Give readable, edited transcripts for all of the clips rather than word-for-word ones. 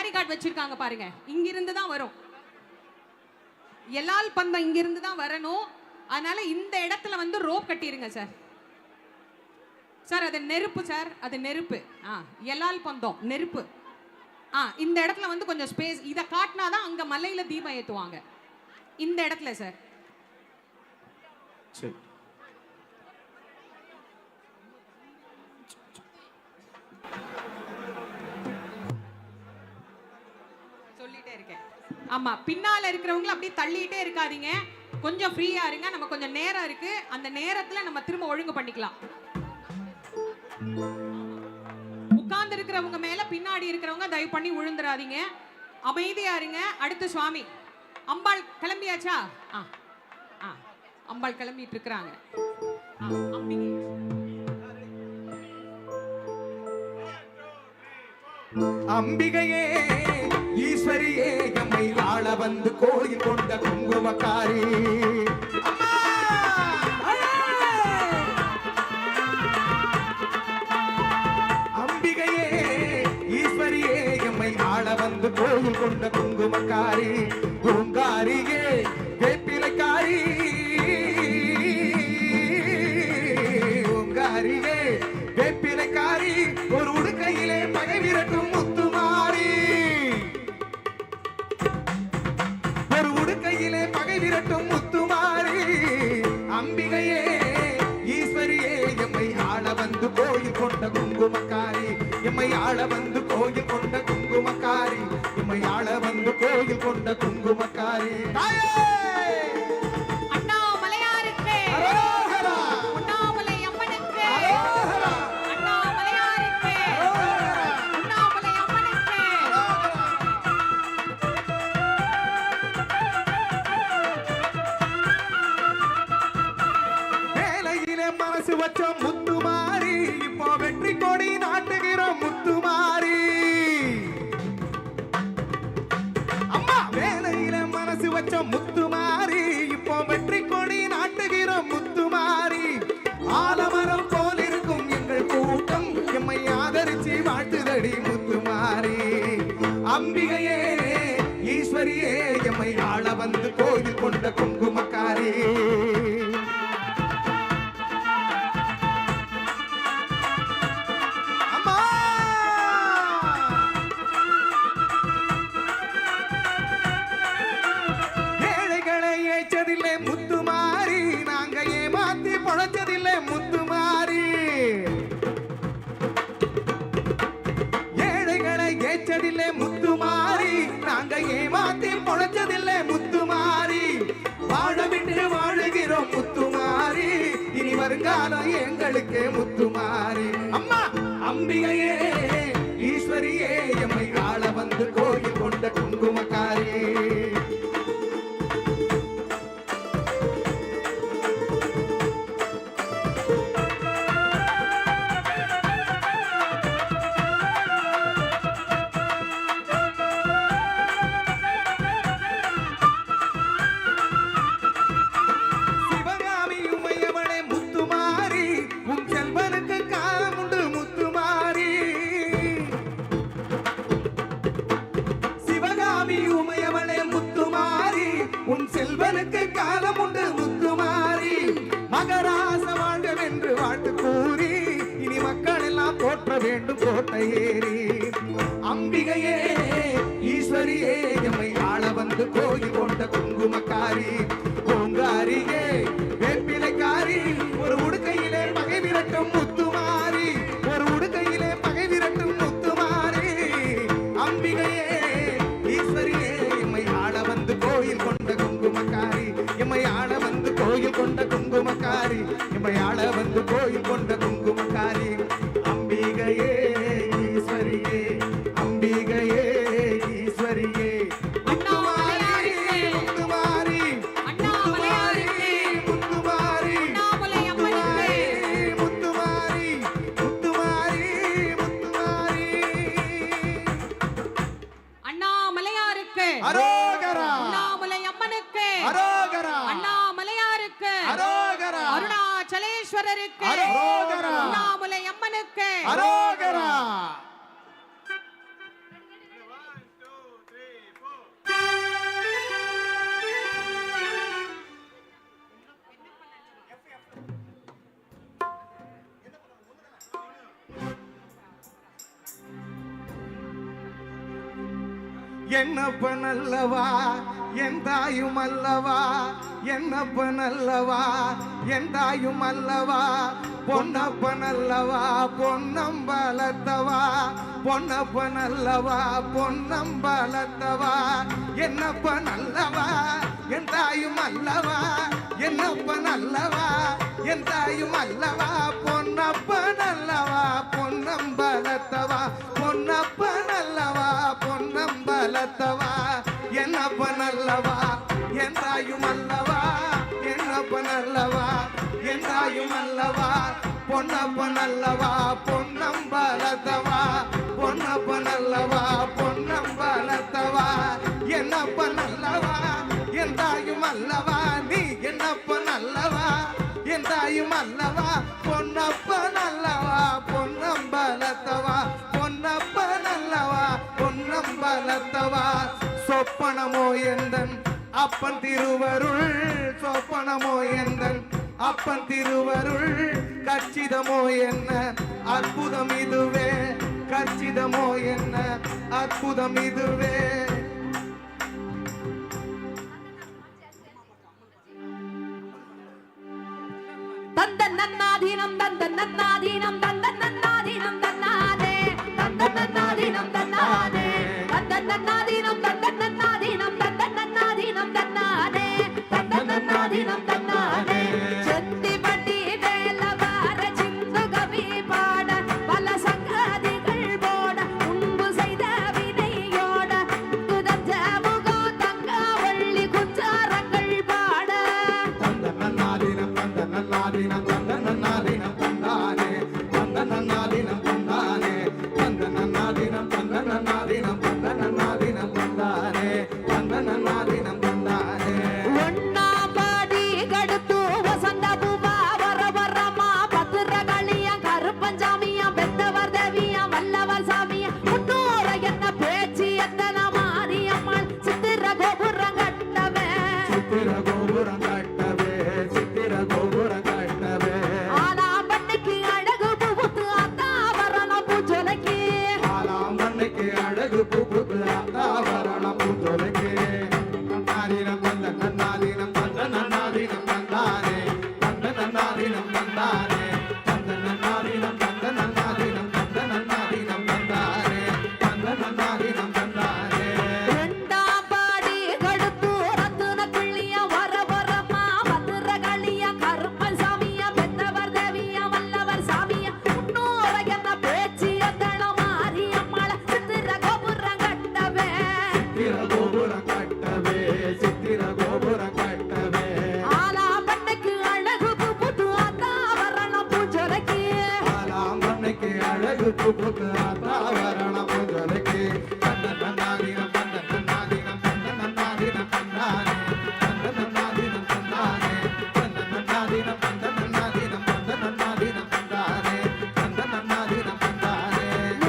Barricade வச்சிருக்காங்க பாருங்க, இங்கிருந்து தான் வரும். எல்லால் பந்தம் இங்கிருந்து தான் வரணும். அதனால இந்த இடத்துல வந்து ரோப் கட்டிருங்க சார். சார் அது நெருப்பு சார், அது நெருப்பு. எல்லால் பந்தம் நெருப்பு. இந்த இடத்துல வந்து கொஞ்சம் ஸ்பேஸ், இதை காட்டினாதான் அங்க மலையில தீபம் ஏத்துவாங்க. இந்த இடத்துல சார். சரி. சொல்லிட்டே இருக்கேன். ஆமா, பின்னால இருக்கிறவங்க அப்படியே தள்ளிட்டே இருக்காதீங்க, கொஞ்சம் ஃப்ரீயா இருங்க. நம்ம கொஞ்சம் நேரம் இருக்கு, அந்த நேரத்துல நம்ம திரும்ப ஒழுங்கு பண்ணிக்கலாம். உட்கார்ந்து இருக்கிறவங்க மேல பின்னாடி இருக்கிறவங்க தயவு பண்ணி விழுந்துடாதீங்க, அமைதியா இருங்க. அடுத்து சுவாமி அம்பாள் கிளம்பியாச்சா? அம்பாள் கிளம்பிட்டு இருக்கிறாங்க. அம்பிகையே ஈஸ்வரியே எம்மை ஆள வந்து கோயில் கொண்ட குங்குமக்காரி. அம்பிகையே ஈஸ்வரியே எம்மை ஆள வந்து கோயில் கொண்ட குங்குமக்காரி. பூங்காரியே வேப்பிலைக்காரி, பூங்காரியே வேப்பிலைக்காரி, ஒரு உடுக்கையிலே பகை விரட்டும் முத்துமாரி, ஒரு உடுக்கையிலே பகை விரட்டும் முத்துமாரி. அம்பிகையே ஈஸ்வரியே எம்மை ஆள வந்து கோயில் கொண்ட குங்குமக்காரி, எம்மை ஆள வந்து கோயில் கொண்ட குங்குமக்காரி, எம்மை ஆள வந்து கோயில் கொண்ட குங்குமக்காரி. மனசு வச்ச முத்துமாரி, இப்போ வெற்றி கொடி நாட்டுகிறோம் முத்துமாரி. அம்மா வேலையில மனசு வச்ச முத்துமாரி, இப்போ வெற்றி கொடி நாட்டுகிறோம் முத்துமாரி. ஆலமரம் போல் இருக்கும் எங்கள் கூட்டம் எம்மை ஆதரிச்சு வாழ்த்துதடி முத்துமாரி. அம்பிகையே ஈஸ்வரியே எம்மை ஆள வந்து கோயில் கொண்ட குங்குமக்காரி. முத்துமாரி நாங்க ஏமாத்தி பொழைச்சதில்லை முத்துமாரி, ஏழைகளை ஏச்சதில்லை முத்துமாரி, நாங்க ஏமாத்தி பொழைச்சதில்லை முத்துமாரி. வாழ விட்டு வாழுகிறோம் முத்துமாரி, இனி வருங்காலம் எங்களுக்கு முத்துமாரி. அம்மா அம்பிகையே ஈஸ்வரியே எம்மை ஆள வந்து கோயில் கொண்ட குங்குமக்காரி. உன் செல்வனுக்கு காலம் உண்டு முத்துமாரி. மகராச வாழ்க என்று வாழ்த்து கூறி இனி மக்கள் எல்லாம் போற்ற வேண்டும் கோட்டை ஏறி. அம்பிகையே ஈஸ்வரியே எம்மை ஆள வந்து கோயில் கொண்ட குங்குமக்காரி. பூங்காரியே வேப்பிலைக்காரி, ஒரு உடுக்கையிலே பகை விரட்டும் முத்துமாரி, ஒரு உடுக்கையிலே பகை விரட்டும் முத்துமாரி. அம்பிகையே ஈஸ்வரியே எம்மை ஆள வந்து கோயில் கொண்ட குங்குமக்காரி, எம்மை ஆள வந்து கோயில் கொண்ட குங்குமக்காரி, எம்மை ஆள வந்து கோயில் கொண்ட குங்குமக்காரி. அம்பிகையே ஈஸ்வரியே, அம்பிகையே ஈஸ்வரியே. அரோகரா. அண்ணாமலை அம்மனுக்கு அரோகரா. அண்ணாமலையாருக்கு அரோகரா. அருணாச்சலேஸ்வரருக்கு அரோகரா. அண்ணாமலை அம்மனுக்கு அரோகரா. என்னப்பன் அல்லவா என் தாயும் அல்லவா என்னப்பன் அல்லவா என் தாயும் அல்லவா பொன்னப்பன் அல்லவா பொன்னம்பலத்தவா பொன்னப்பன் அல்லவா பொன்னம்பலத்தவா என்னப்பன் அல்லவா என் தாயும் அல்லவா என்னப்பன் அல்லவா என் தாயும் அல்லவா பொன்னப்பன் அல்லவா பொன்னம்பலத்தவா பொன்னப்பன் அல்லவா பொன்னம்பலத்தவா என்னப்பன் அல்லவா என் தாயும் அல்லவா என்னப்பன் அல்லவா என் தாயும் அல்லவா பொன்னப்பன் அல்லவா பொன்னம்பலத்தவா பொன்னப்பன் அல்லவா பொன்னம்பலத்தவா என்னப்பன் அல்லவா என் தாயும் அல்லவா நீ என்னப்பன் அல்லவா என் தாயும் அல்லவா பொன்னப்பன் அல்லவா பொன்னம்பலத்தவா பொன்னப்பன் அல்லவா பொன்னம்பலத்தவா சொப்பனமோ எந்தன் அப்பன் திருவருள் சொப்பனமோ எந்தன் அப்பன் திருவருள் கச்சிதமோ என்ன அற்புதம் இதுவே கச்சிதமோ என்ன அற்புதம் இதுவே தந்தன்னாதீனம் தந்தன்னாதீனம் தந்தன்னாதீனம் தன்னாதே தந்தன்னாதீனம் தன்னாதே தந்தன்னாதீனம் தந்தன்னாதீனம் தந்தன்னாதீனம் தன்னாதே தந்தன்னாதீனம் தன்னாதே செத்திபட்டி வேலவார சிந்து கவி பாட பல சங்கதிகள் போட முன்பு செய்த வினையோட துதஞ்ச முகோ தங்க வள்ளி குஞ்சாரங்கள் பாட தந்தன்னாதீனம் தந்தன்னாதீனம் தந்தன்னாதீனம் தந்தானே தந்தன்னாதீனம் தந்தானே தந்தன்னாதீனம் தந்தன்னாதீனம் தந்தன்னாதீனம் தந்தானே தந்தன்னாதீனம் தந்தானே ஒன்னாம்படி கடுத்து வசந்த பூவா வர வரமா பத்திரகளிய கருப்பஞ்சாமியா பெத்தவர் தேவியா வல்லவர் சாமியா முன்னூர என்ன பேச்சு எத்தனை மாரியம்மன் சித்திர கோபுரம் கட்டவே சித்திர கோபுரம் கட்டவே சித்திர கோபுரம் கட்டவே ஆலாம்பண்ணைக்கு அழகு புகுத்து அத்தாவரணம் பூஜலைக்கு ஆலாம்பண்ணைக்கு அழகு புகுத்து அத்தாவரணம் பூஜலைக்கு நாதீனம் தந்தன்னாதீனம் தந்தன்னாதீனம் தந்தானே தந்தன்னாதீனம் தந்தானே தந்தன்னாதீனம் தந்தன்னாதீனம் தந்தன்னாதீனம் தந்தானே தந்தன்னாதீனம் தந்தானே ரெண்டாம்படி கடுத்து ரத்துன கிள்ளிய வர வரமா பத்திரகளிய கருப்பன் சாமியா பெத்தவர் தேவியா வல்லவர் சாமியா முன்னூர என்ன பேச்சு எத்தனை மாரியம்மள சித்திர கோபுரம் கட்டவே சித்திர கோபுரம் கட்டவே சித்திர கோபுரம் கட்டவே ஆலாம்பண்ணைக்கு அழகு புகுத்து அத்தாவரணம் பூஜலைக்கு ஆலாம்பண்ணைக்கு அழகு புகுத்து அத்தாவரணம் பூஜலைக்கு தந்தன்னாதீனம் தந்தன்னாதீனம் தந்தன்னாதீனம் தந்தானே தந்தன்னாதீனம் தந்தானே தந்தன்னாதீனம் தந்தன்னாதீனம் தந்தன்னாதீனம் தந்தானே தந்தன்னாதீனம் தந்தானே மூணாம்படி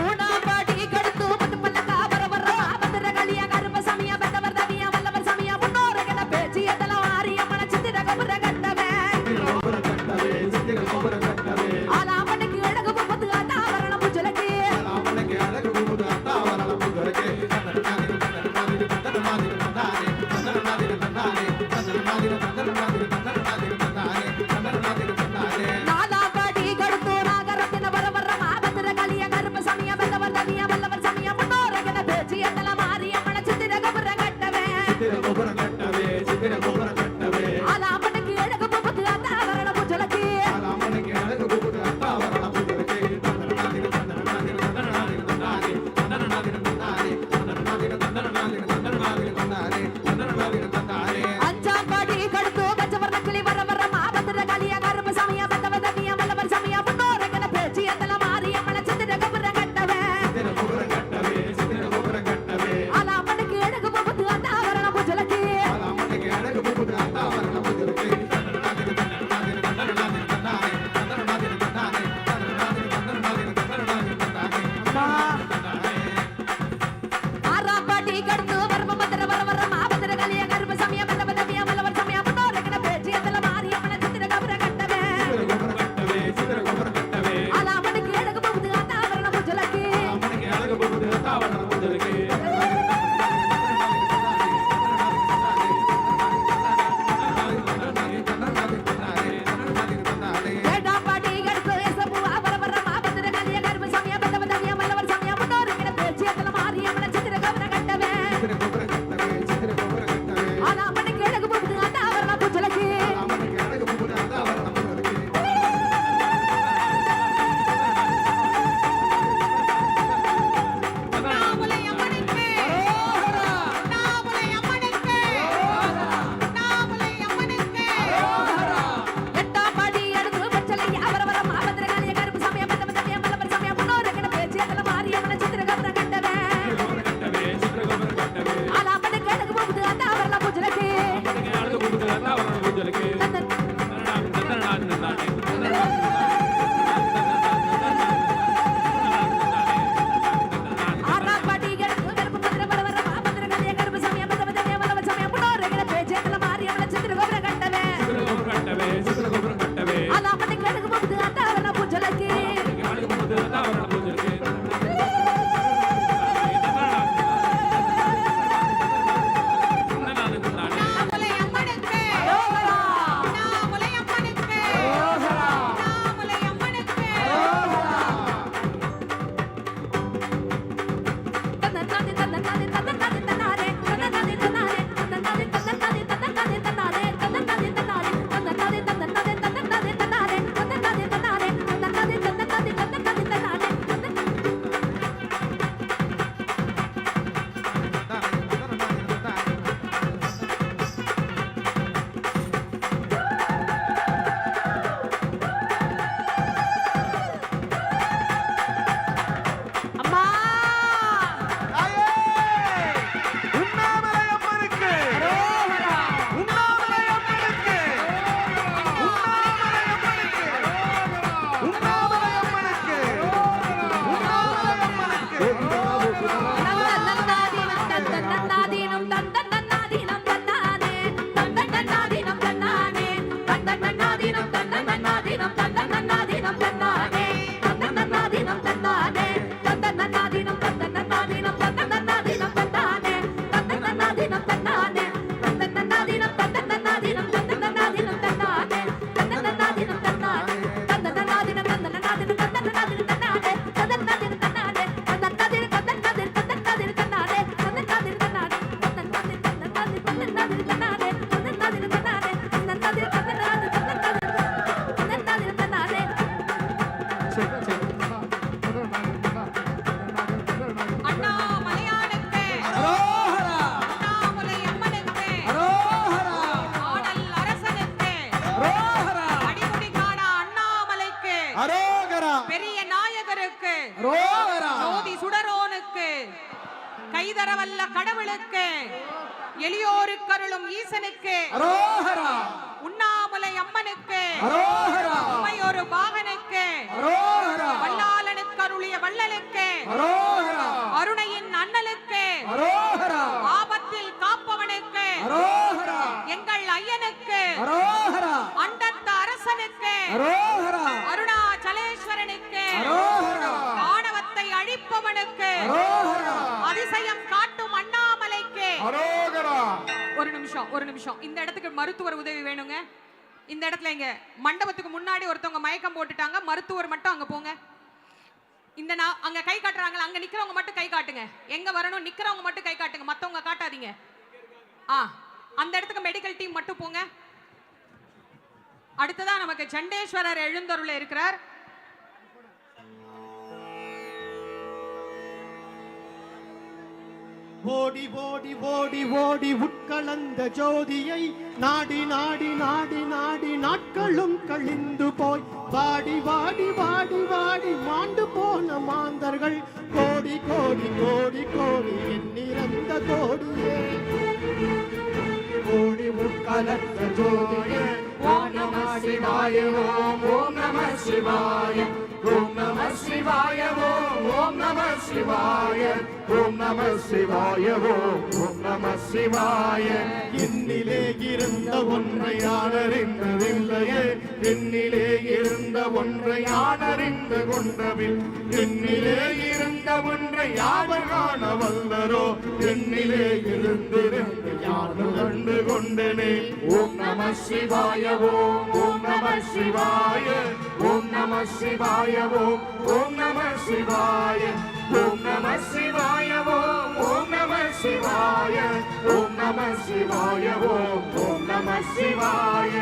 கடுத்து பட்டு பல்லக்கா வர வரமா பத்திரகளிய கருப்ப சாமியா பெத்தவர் தேவியா வல்லவர் சாமியா முன்னூர என்ன பேச்சு எத்தனை மாரியம்மள சித்திர கோபுரம் கட்டவே சித்திர கோபுரம் கட்டவே சித்திர கோபுரம் கட்டவே ஆலாம்பண்ணைக்கு அழகு புகுத்து அத்தாவரணம் பூஜலைக்கு ஆலாம்பண்ணைக்கு அழகு புகுத்து அத்தாவரணம் பூஜலைக்கு தந்தன்னாதீனம் தந்தன்னாதீனம் தந்தன்னாதீனம் தந்தானே தந்தன்னாதீனம் தந்தானே தந்தன்னாதீனம் தந்தன்னாதீனம் தந்தன்னாதீனம் தந்தானே தந்தன்னாதீனம் தந்தானே நாலாம்படி கடுத்து நாகரத்தின வர வரமா பத்திரகளிய கருப்ப சாமியா பெத்தவர் தேவியா வல்லவர் சாமியா முன்னூர என்ன பேச்சு எத்தனை மாரியம்மள சித்திர கோபுரம் கட்டவே சித்திர கோபுரம் கட்டவே சித்திர கோபுரம் கட்டவே ஆலாம்பண்ணைக்கு அழகு புகுத்து அத்தாவரணம் பூஜலைக்கு ஆலாம்பண்ணைக்கு அழகு புகுத்து அத்தாவரணம் பூஜலைக்கு தந்தன்னாதீனம் தந்தன்னாதீனம் தந்தன்னாதீனம் தந்தானே தந்தன்னாதீனம் தந்தானே தந்தன்னாதீனம் தந்தன்னாதீனம் தந்தன்னாதீனம் தந்தானே தந்தன்னாதீனம் தந்தானே அஞ்சாம்படி கடுத்து கச்சவர்ண கிளி வர வரமா பத்திரகளிய கருப்ப சாமியா பெத்தவர் தேவியா வல்லவர் சாமியா முன்னூர என்ன பேச்சு எத்தனை மாரியம்மள சித்திர கோபுரம் கட்டவே சித்திர கோபுரம் கட்டவே சித்திர கோபுரம் கட்டவே ஆலாம்பண்ணைக்கு அழகு புகுத்து அத்தாவரணம் பூஜலைக்கு ஆலாம்பண்ணைக்கு அழகு புகுத்து அத்தாவரணம் பூஜலைக்கு தந்தன்னாதீனம் தந்தன்னாதீனம் தந்தன்னாதீனம் தந்தானே தந்தன்னாதீனம் தந்தானே தந்தன்னாதீனம் தந்தன்னாதீனம் தந்தன்னாதீனம் தந்தானே தந்தானே ஆறாம்படி கடுத்து வரம பத்திர வர வரமா பத்திரகளிய கருப்ப சாமியா பெத்தவர் தேவியா வல்லவர் சாமியா முன்னூர என்ன பேச்சு எத்தனை மாரியம்மள சித்திர கோபுரம் கட்டவே சித்திர கோபுரம் கட்டவே சித்திர கோபுரம் கட்டவே ஆலாம்பண்ணைக்கு அழகு புகுத்து அத்தாவரணம் பூஜலைக்கு ஆலாம்பண்ணைக்கு அழகு புகுத்து அத்தாவரணம் பூஜலைக்கு பெரிய நாயகருக்கு, அரோகரா. ஜோதி சுடரோனுக்கு, கைதரவல்ல கடவுளுக்கு, எளியோருக்கு அருளும் ஈசனுக்கு, அரோகரா. உண்ணாமுலை அம்மனுக்கு, அரோகரா. உமையொரு பாகனுக்கு, அரோகரா. வல்லாளனுக்கு அருளிய வள்ளலுக்கு, அரோகரா. அருணையின் அண்ணலுக்கு, அரோகரா. ஆபத்தில் காப்பவனுக்கு, அரோகரா. எங்கள் ஐயனுக்கு, அரோகரா. அண்டத்த அரசனுக்கு, அரோகரா. அருணாச்சலேஸ்வரனுக்கு, அரோகரா. ஆணவத்தை அழிப்பவனுக்கு, அரோகரா. அதிசயம் காட்டும் அண்ணாமலைக்கு. அரோகரா. ஒரு நிமிஷம் இந்த இடத்துக்கு மருத்துவர் உதவி வேணுங்க. இந்த இடத்துல இங்க மண்டபத்துக்கு முன்னாடி ஒருத்தவங்க மயக்கம் போட்டுட்டாங்க. மருத்துவர் மட்டும் அங்க போங்க. இந்த அங்க கை காட்டுறாங்க, அங்க நிக்கிறவங்க மட்டும் கை காட்டுங்க. எங்க வரணும் நிக்கிறவங்க மட்டும் கை காட்டுங்க, மத்தவங்க காட்டாதீங்க. அந்த இடத்துக்கு மெடிக்கல் டீம் மட்டும் போங்க. அடுத்ததா நமக்கு சண்டேஸ்வரர் எழுந்தருள இருக்கிறார். ஓடி ஓடி ஓடி ஓடி உட்கலந்த ஜோதியை நாடி நாடி நாடி நாடி நாட்களும் கழிந்து போய் வாடி வாடி வாடி வாடி மாண்டு போன மாந்தர்கள் கோடி கோடி கோடி கோடி எண்ணிறந்த கோடியே ஓடி உட்கலந்த ஜோதியை ஓம் நம சிவாய ஓம் நம சிவாய ஓம் நம சிவாய ஓம் நம சிவாய ஓம் நம சிவாய ஓம் நம சிவாய என்னிலே இருந்த ஒன்றை யானறிந்ததில்லையே என்னிலே இருந்த ஒன்றை யானறிந்து கொண்டவில் என்னிலே இருந்த ஒன்றை யாவர் காண வல்லரோ என்னிலே இருந்திருந்து யாரும் கண்டு கொண்டனே ஓம் நம சிவாய ஓம் நம சிவாய ஓம் நம சிவாய ஓம் நம சிவாய ஓம் நம சிவாய ஓம் நம சிவாய ஓம் நம சிவாய ஓம் நம சிவாய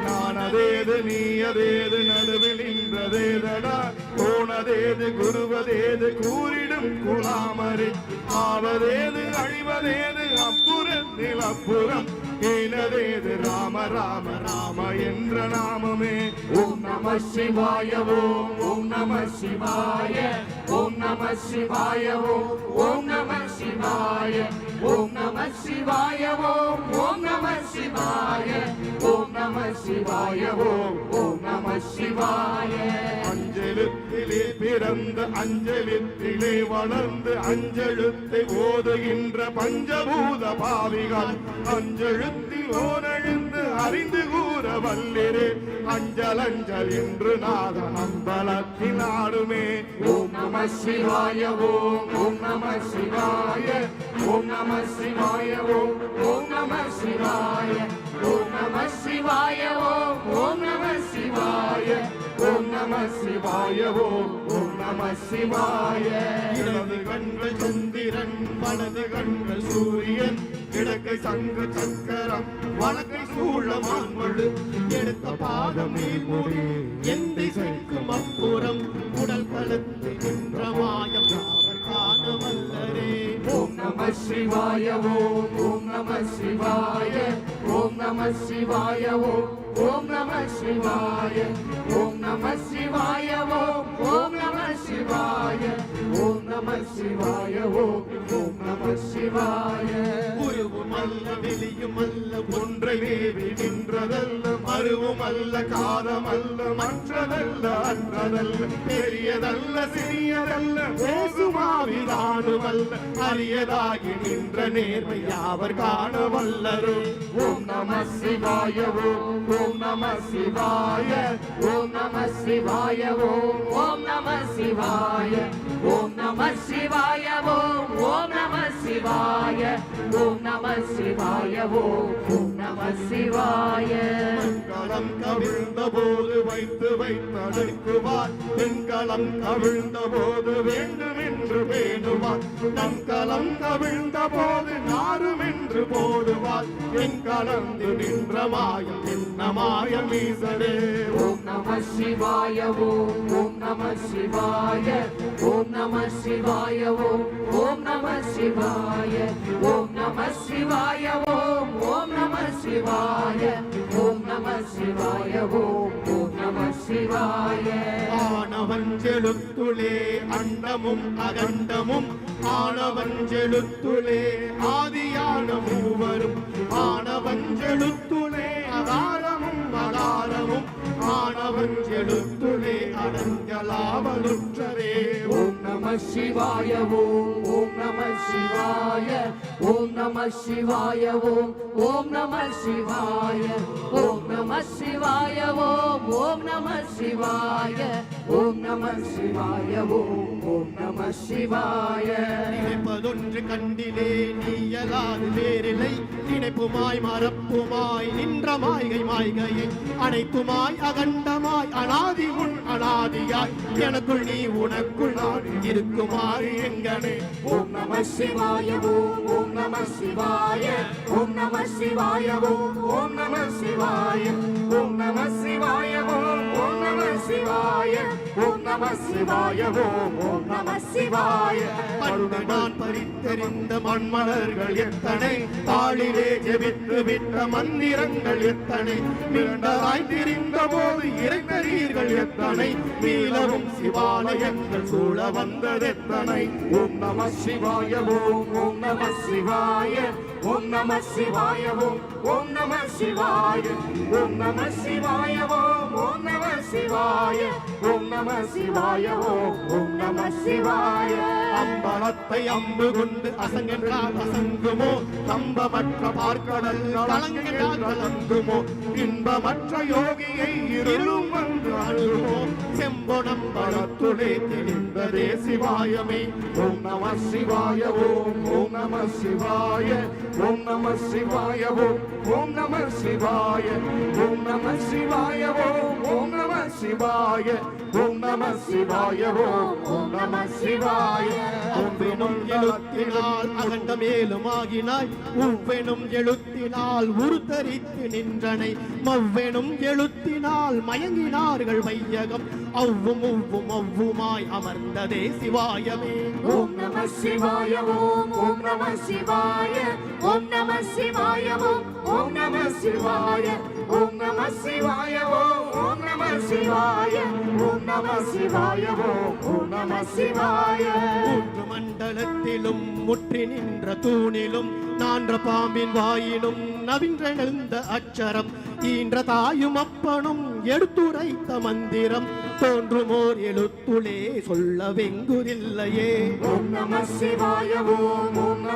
நானதேது நீயதேது நடுவில் நின்றதேதடா போனதேது குருவதேது கூறிடும் குலாமரி ஆவதேது அழிவதேது அப்புறத்தில் அப்புறம் ஏனதேது ராம ராம ராம என்ற நாமமே ஓம் நம சிவாய ஓம் நம சிவாய ஓம் நம சிவாய ஓம் நம சிவாய ஓம் நம சிவாய ஓம் நம சிவாய ஓம் நம சிவாய ஓம் நம சிவாய அஞ்செழுத்திலே பிறந்து அஞ்செழுத்திலே வளர்ந்து அஞ்செழுத்தை ஓதுகின்ற பஞ்சபூத பாவிகள் அஞ்செழுத்தில் ஓரெழுந்து அறிந்து கூற வல்லிரே அஞ்சல் அஞ்சல் என்று நாதன் அம்பலத்தில் ஆடுமே ஓம் நம சிவாய ஓம் நம சிவாய ஓம் நம சிவாய ஓம் நம சிவாய ஓம் நம சிவாய ஓம் நம சிவாய ஓம் நம நம சிவாய ஓம் நம சிவாய இடது கண்கள் சந்திரன் வலது கண்கள் சூரியன் கிழக்கை சங்கு சக்கரம் வழக்கை சூழமான் மழு எடுத்த பாதம் நீர்மொழி என் திசைக்கும் அப்புறம் உடல் கலந்து நின்ற மாயம் யாவர் காண வல்லரே ஓம் நம சிவாய ஓம் நம சிவாய ஓம் நம சிவாய ஓம் நம சிவாய ஓம் நம சிவாய ஓம் நம சிவாய ஓம் நம சிவாய ஓம் நம சிவாய உருவும் அல்ல வெளியும் அல்ல ஒன்றை வேவி நின்றதல்ல மருவும் அல்ல காலம் அல்ல மற்றதல்ல அன்றதல்ல பெரியதல்ல சிறியதல்ல பேசுமாவிதானும் அல்ல அரியதாகி நின்ற நேர்மை யாவர் காண வல்லரே ஓம் நம சிவாய ஓம் நம சிவாய ஓம் நம சிவாய ஓம் நம சிவாய ஓம் நம சிவாய ஓம் நம சிவாய ஓம் நம சிவாய ஓம் நம சிவாய மங்களம் கவிழ்ந்த போது வைத்து வைத்தடுக்குவார் வெண்கலம் கவிழ்ந்த போது வேண்டும் என்று பேணுவார் நன்கலம் கவிழ்ந்த போது நாரும் என்று போடுவார் என் கலந்து நின்ற மாயம் என்ன மாயம் ஈசரே ஓம் நம சிவாய ஓம் நம சிவாய ஓம் நம சிவாய ஓம் நம சிவாய ஓம் நம சிவாய ஓம் நம சிவாய ஓம் நம சிவாய ஓம் நம சிவாய ஆனவன் செலுத்துளே அண்டமும் அகண்டமும் ஆனவன் செலுத்துளே ஆதியான மூவரும் ஆனவன் செலுத்துளே அகாரமும் அகாரமும் ஆனவன் செலுத்துளே அடங்கலாவலுற்றரே ஓம் நம சிவாய ஓம் நம சிவாய ஓம் நம சிவாய ஓம் நம சிவாய ஓம் நம சிவாய ஓம் நம சிவாய ஓம் நம சிவாய ஓம் நம சிவாய நினைப்பதொன்று கண்டிலே நீயலாது வேறில்லை நினைப்புமாய் மறப்புமாய் நின்ற மாய்கை மாய்கையை அனைத்துமாய் அகண்டமாய் அனாதி உன் அனாதியாய் எனக்குள் நீ உனக்குள் நான் இருக்குமாறு எங்கனே ஓம் நம சிவாய ஓம் நம சிவாய ஓம் நம சிவாய ஓம் நம சிவாய ஓம் நம சிவாய ஓம் நம சிவாய ஓம் நம சிவாய ஓம் நம சிவாய பண்டு நான் பறித்தெறிந்த மண்மலர்கள் எத்தனை தாளிலே ஜெபித்து விட்ட மந்திரங்கள் எத்தனை மீண்டராய் திரிந்த போது இறைநீர்கள் எத்தனை மீளவும் சிவாலயங்கள் சூழ வந்ததெத்தனை ஓம் நம சிவாய ஓம் நம சிவாய ஓம் நம சிவாய ஓம் நம சிவாய ஓம் நம சிவாய ஓம் நம சிவாய ஓம் நம சிவாய ஓம் நம சிவாய அம்பலத்தை அம்பு கொண்டு அசங்கென்றால் அசங்குமோ கம்பமற்ற பார்க்கடல் கலங்கென்றால் கலங்குமோ இன்பமற்ற யோகியை இருளும் வந்து அழுமோ செம்பொனம்பலத்துளே தெளிந்ததே சிவாயமே ஓம் நம சிவாய ஓம் நம சிவாய ஓம் நம சிவாய ஓம் நம சிவாய ஓம் நம சிவாய ஓம் நம சிவாய ஓம் நம சிவாய ஓம் நம சிவாய அவ்வெனும் எழுத்தினால் அகண்ட மேலுமாகினாய் உவ்வெனும் எழுத்தினால் உருத்தரித்து நின்றனை மவ்வெனும் எழுத்தினால் மயங்கினார்கள் வையகம் அவ்வும் உவ்வும் அவ்வுமாய் அமர்ந்ததே சிவாயமே ஓம் நம சிவாய ஓம் நம சிவாய ஓம் நம சிவாய ஓம் நம சிவாய ஓம் நம சிவாய ஓம் நம சிவாய ஓம் நம சிவாய ஓம் நம சிவாய மூன்று மண்டலத்திலும் முற்றி நின்ற தூணிலும் நான்ற பாம்பின் வாயினும் நவின்றெழுந்த அச்சரம் ஈன்ற தாயும் அப்பனும் எடுத்துரைத்த மந்திரம் தோன்றுமோர் எழுத்துளே சொல்ல வெங்குதில்லையே ஓம் நம சிவாய ஓம் நம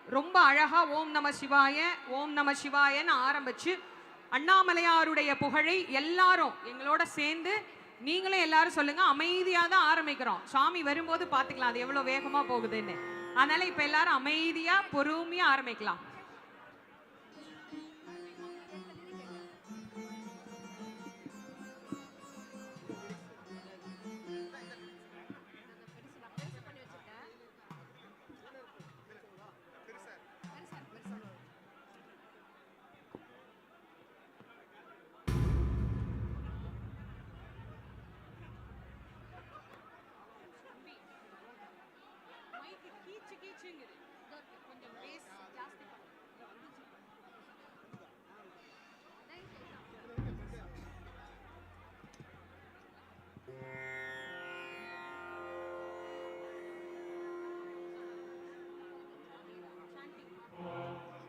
ரொம்ப அழகா ஓம் நம சிவாய ஓம் நம சிவாயன்னு ஆரம்பிச்சு அண்ணாமலையாருடைய புகழை எல்லாரும் எங்களோட சேர்ந்து நீங்களும் எல்லாரும் சொல்லுங்க. அமைதியா தான் ஆரம்பிக்கிறோம். சாமி வரும்போது பாத்துக்கலாம் அது எவ்வளவு வேகமா போகுதுன்னு. அதனால இப்ப எல்லாரும் அமைதியா பொறுமையா ஆரம்பிக்கலாம்.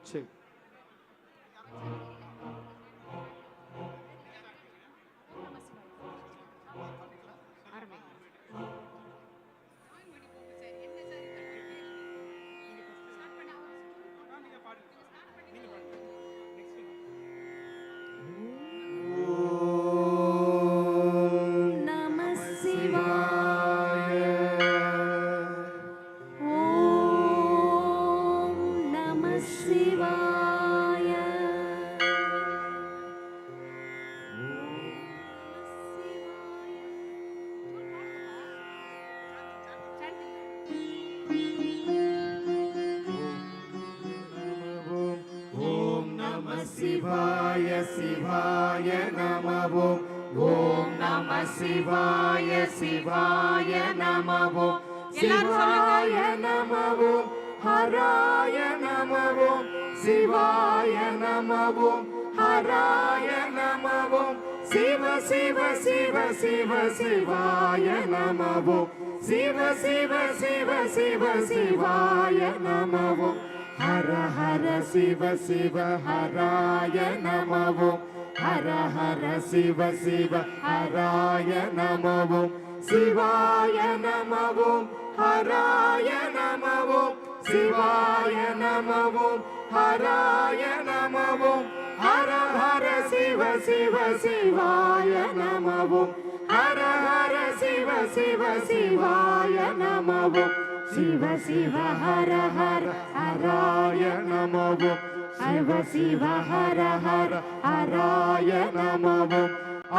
சரி. சிவாய சிவாய நமவோம். ஓம் நம சிவாய சிவாய நமவோம். சிவாய நமவோம். ஹராய நமவோம். சிவாய நமவோம். ஹராய நமவோம். சிவ சிவ சிவ சிவ சிவாய நமவோம். சிவ சிவ சிவ சிவ சிவாய நமவோம். ஹர ஹர சிவ சிவ ஹராய நமவோம். ஹர ஹர சிவ சிவ ஹராய நமவோம். சிவாய நமவோம். ஹராய நமவோம். சிவாய நமவோம். ஹராய நமவோம். ஹர ஹர சிவ சிவ சிவாய நமவோம். ஹர ஹர சிவ சிவ சிவாய நமவோம். சிவ சிவ ஹர ஹர ஹராய நமவோம். சிவ சிவ ஹர ஹர ஹராய நமவோம்.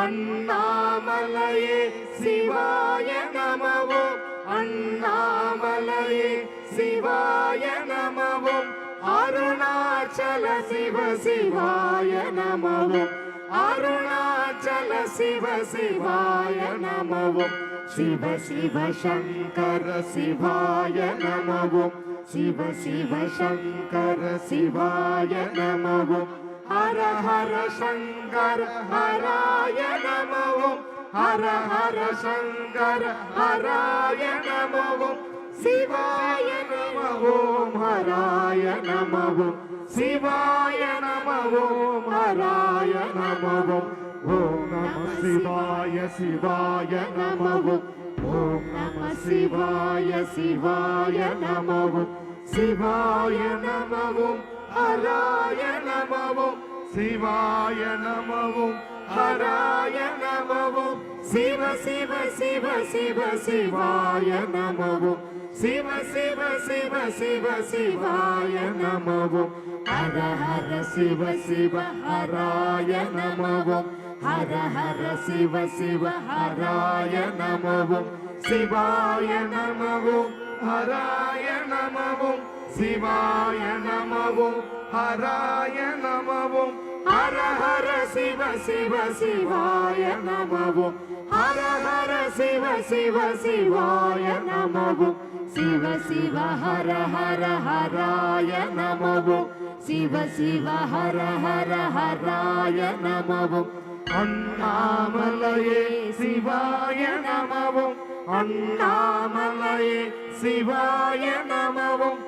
அண்ணாமலையே சிவாய நமவோம். அண்ணாமலையே சிவாய நமவோம். அருணாச்சல சிவ சிவாய நமவோம். அருணாச்சல சிவ சிவாய நமவோம். சிவ சிவ சங்கர சிவாய நமவோம். சிவ சிவ சங்கர சிவாய நமவோம். ஹர ஹர சங்கர ஹராய நமவோம். ஹர ஹர சங்கர ஹராய நமவோம். சிவாய நமவோம். ஹராய நமவோம். சிவாய நமவோம். ஹராய நமவோம். ஓம் நம சிவாய சிவாய நமவோம். ஓம் நம சிவாய சிவாய நமவோம். சிவாய நமவோம். ஹராய நமவோம். சிவாய நமவோம். ஹராய நமவோம். சிவ சிவ சிவ சிவ சிவாய நமவோம். சிவ சிவ சிவ சிவ சிவாய நமவோம். ஹர ஹர சிவ சிவ ஹராய நமவோம். ஹர ஹர சிவ சிவ ஹராய நமவோம். சிவாய நமவோம். ஹராய நமவோம். சிவாய நமவோம். ஹராய நமவோம். ஹர ஹர சிவ சிவ சிவாய நமவோம். ஹர ஹர சிவ சிவ சிவாய நமவோம். சிவ சிவ ஹர ஹர ஹராய நமவோம். சிவ சிவ ஹர ஹர ஹராய நமவோம். அண்ணாமலையே சிவாய நமவோம். அண்ணாமலையே சிவாய நமவோம்.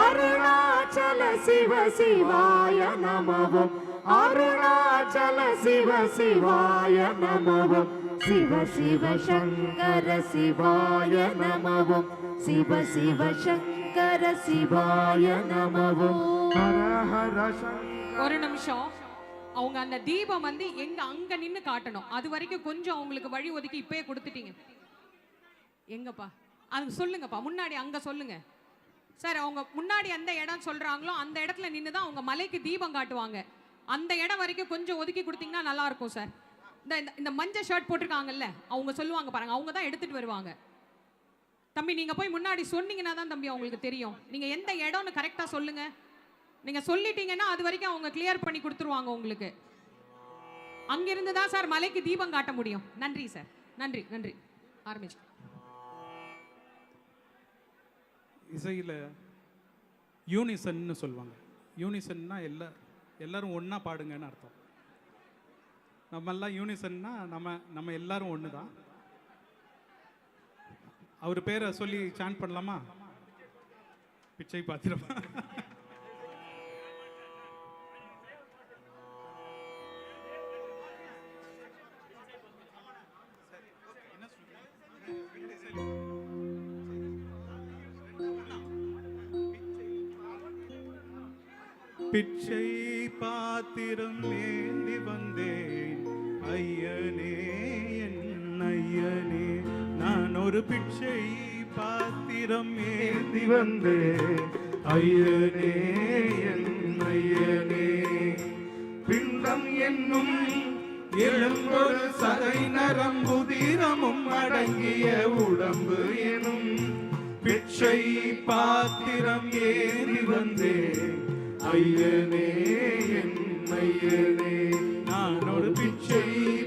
அருணாச்சல சிவ சிவாய நமவோம். அருணாச்சல சிவ சிவாய நமவோம். சிவ சிவ சங்கர சிவாய நமவோம். சிவ சிவ சங்கர சங்கர சிவாய நமவோ. ஹர ஹர சங்கர. ஒரு நிமிஷம். அவங்க அந்த தீபம் வந்து எங்க அங்க நின்னு காட்டணும். அது வரைக்கும் கொஞ்சம் அவங்களுக்கு வழி ஒதுக்கி இப்பயே கொடுத்துட்டீங்க. எங்கப்பா அது சொல்லுங்கப்பா, முன்னாடி அங்க சொல்லுங்க சார். அவங்க முன்னாடி எந்த இடம் சொல்றாங்களோ அந்த இடத்துல நின்று தான் அவங்க மலைக்கு தீபம் காட்டுவாங்க. அந்த இடம் வரைக்கும் கொஞ்சம் ஒதுக்கி கொடுத்தீங்கன்னா நல்லா இருக்கும் சார். இந்த மஞ்சள் ஷர்ட் போட்டிருக்காங்கல்ல, அவங்க சொல்லுவாங்க பாருங்க, அவங்க தான் எடுத்துட்டு வருவாங்க. தம்பி நீங்க போய் முன்னாடி சொன்னீங்கன்னா தான் தம்பி அவங்களுக்கு தெரியும். நீங்க எந்த இடம்னு கரெக்டா சொல்லுங்க. நீங்க சொல்லிட்டீங்கன்னா அது வரைக்கும் அவங்க கிளியர் பண்ணி கொடுத்துருவாங்க உங்களுக்கு. அங்கிருந்து தான் சார் மலைக்கு தீபம் காட்ட முடியும். நன்றி சார், நன்றி நன்றி. ஆரம்பிச்சு. இசையில் யூனிசன்னு சொல்லுவாங்க. யூனிசன்னா எல்லாரும் ஒன்றா பாடுங்கன்னு அர்த்தம். நம்மெல்லாம் யூனிசன்னா நம்ம எல்லாரும் ஒன்று தான். அவர் பேரை சொல்லி சாண்ட் பண்ணலாமா? பிச்சை பாத்திரமா? பிச்சை பாத்திரம் ஏந்தி வந்தேன் ஐயனே, என் ஐயனே. நான் ஒரு பிச்சை பாத்திரம் ஏந்தி வந்தேன் ஐயனே, என் ஐயனே. பிண்டம் என்னும் எழும்பொரு சதை நரம்புதிரமும் அடங்கிய உடம்பு எனும் பிச்சை பாத்திரம் ஏறி வந்தேன் ஐயனே, என் ஐயனே. நான் ஒரு பிச்சை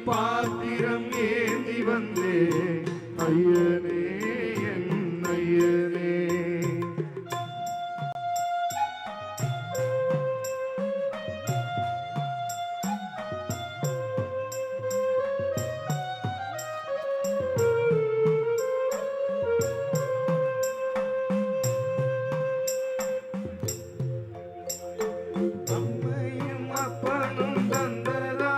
பாத்திரம் ஏந்தி வந்தேன் ஐயனே, என் ஐயனே. அம்மையும் அப்பனும் தந்ததா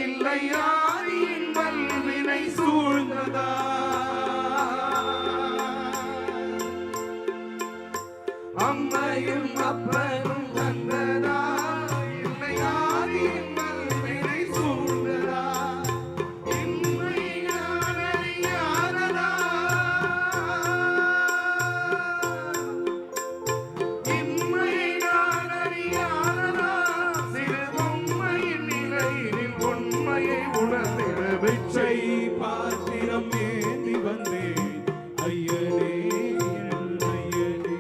இல்லை யாரின் வல்வினை சூழ்ந்ததா? அம்மையும் அப்பனும் தந்ததா இல்லை யாரின் வல்வினை சூழ்ந்ததா? இன்மை நான் அறியாததா? இன்மை நான் அறியாததா? சிறு பொம்மையின் நிலையில் உண்மையை உணர்ந்திட பிச்சை பாத்திரம் ஏந்தி வந்தேன் ஐயனே, என் ஐயனே.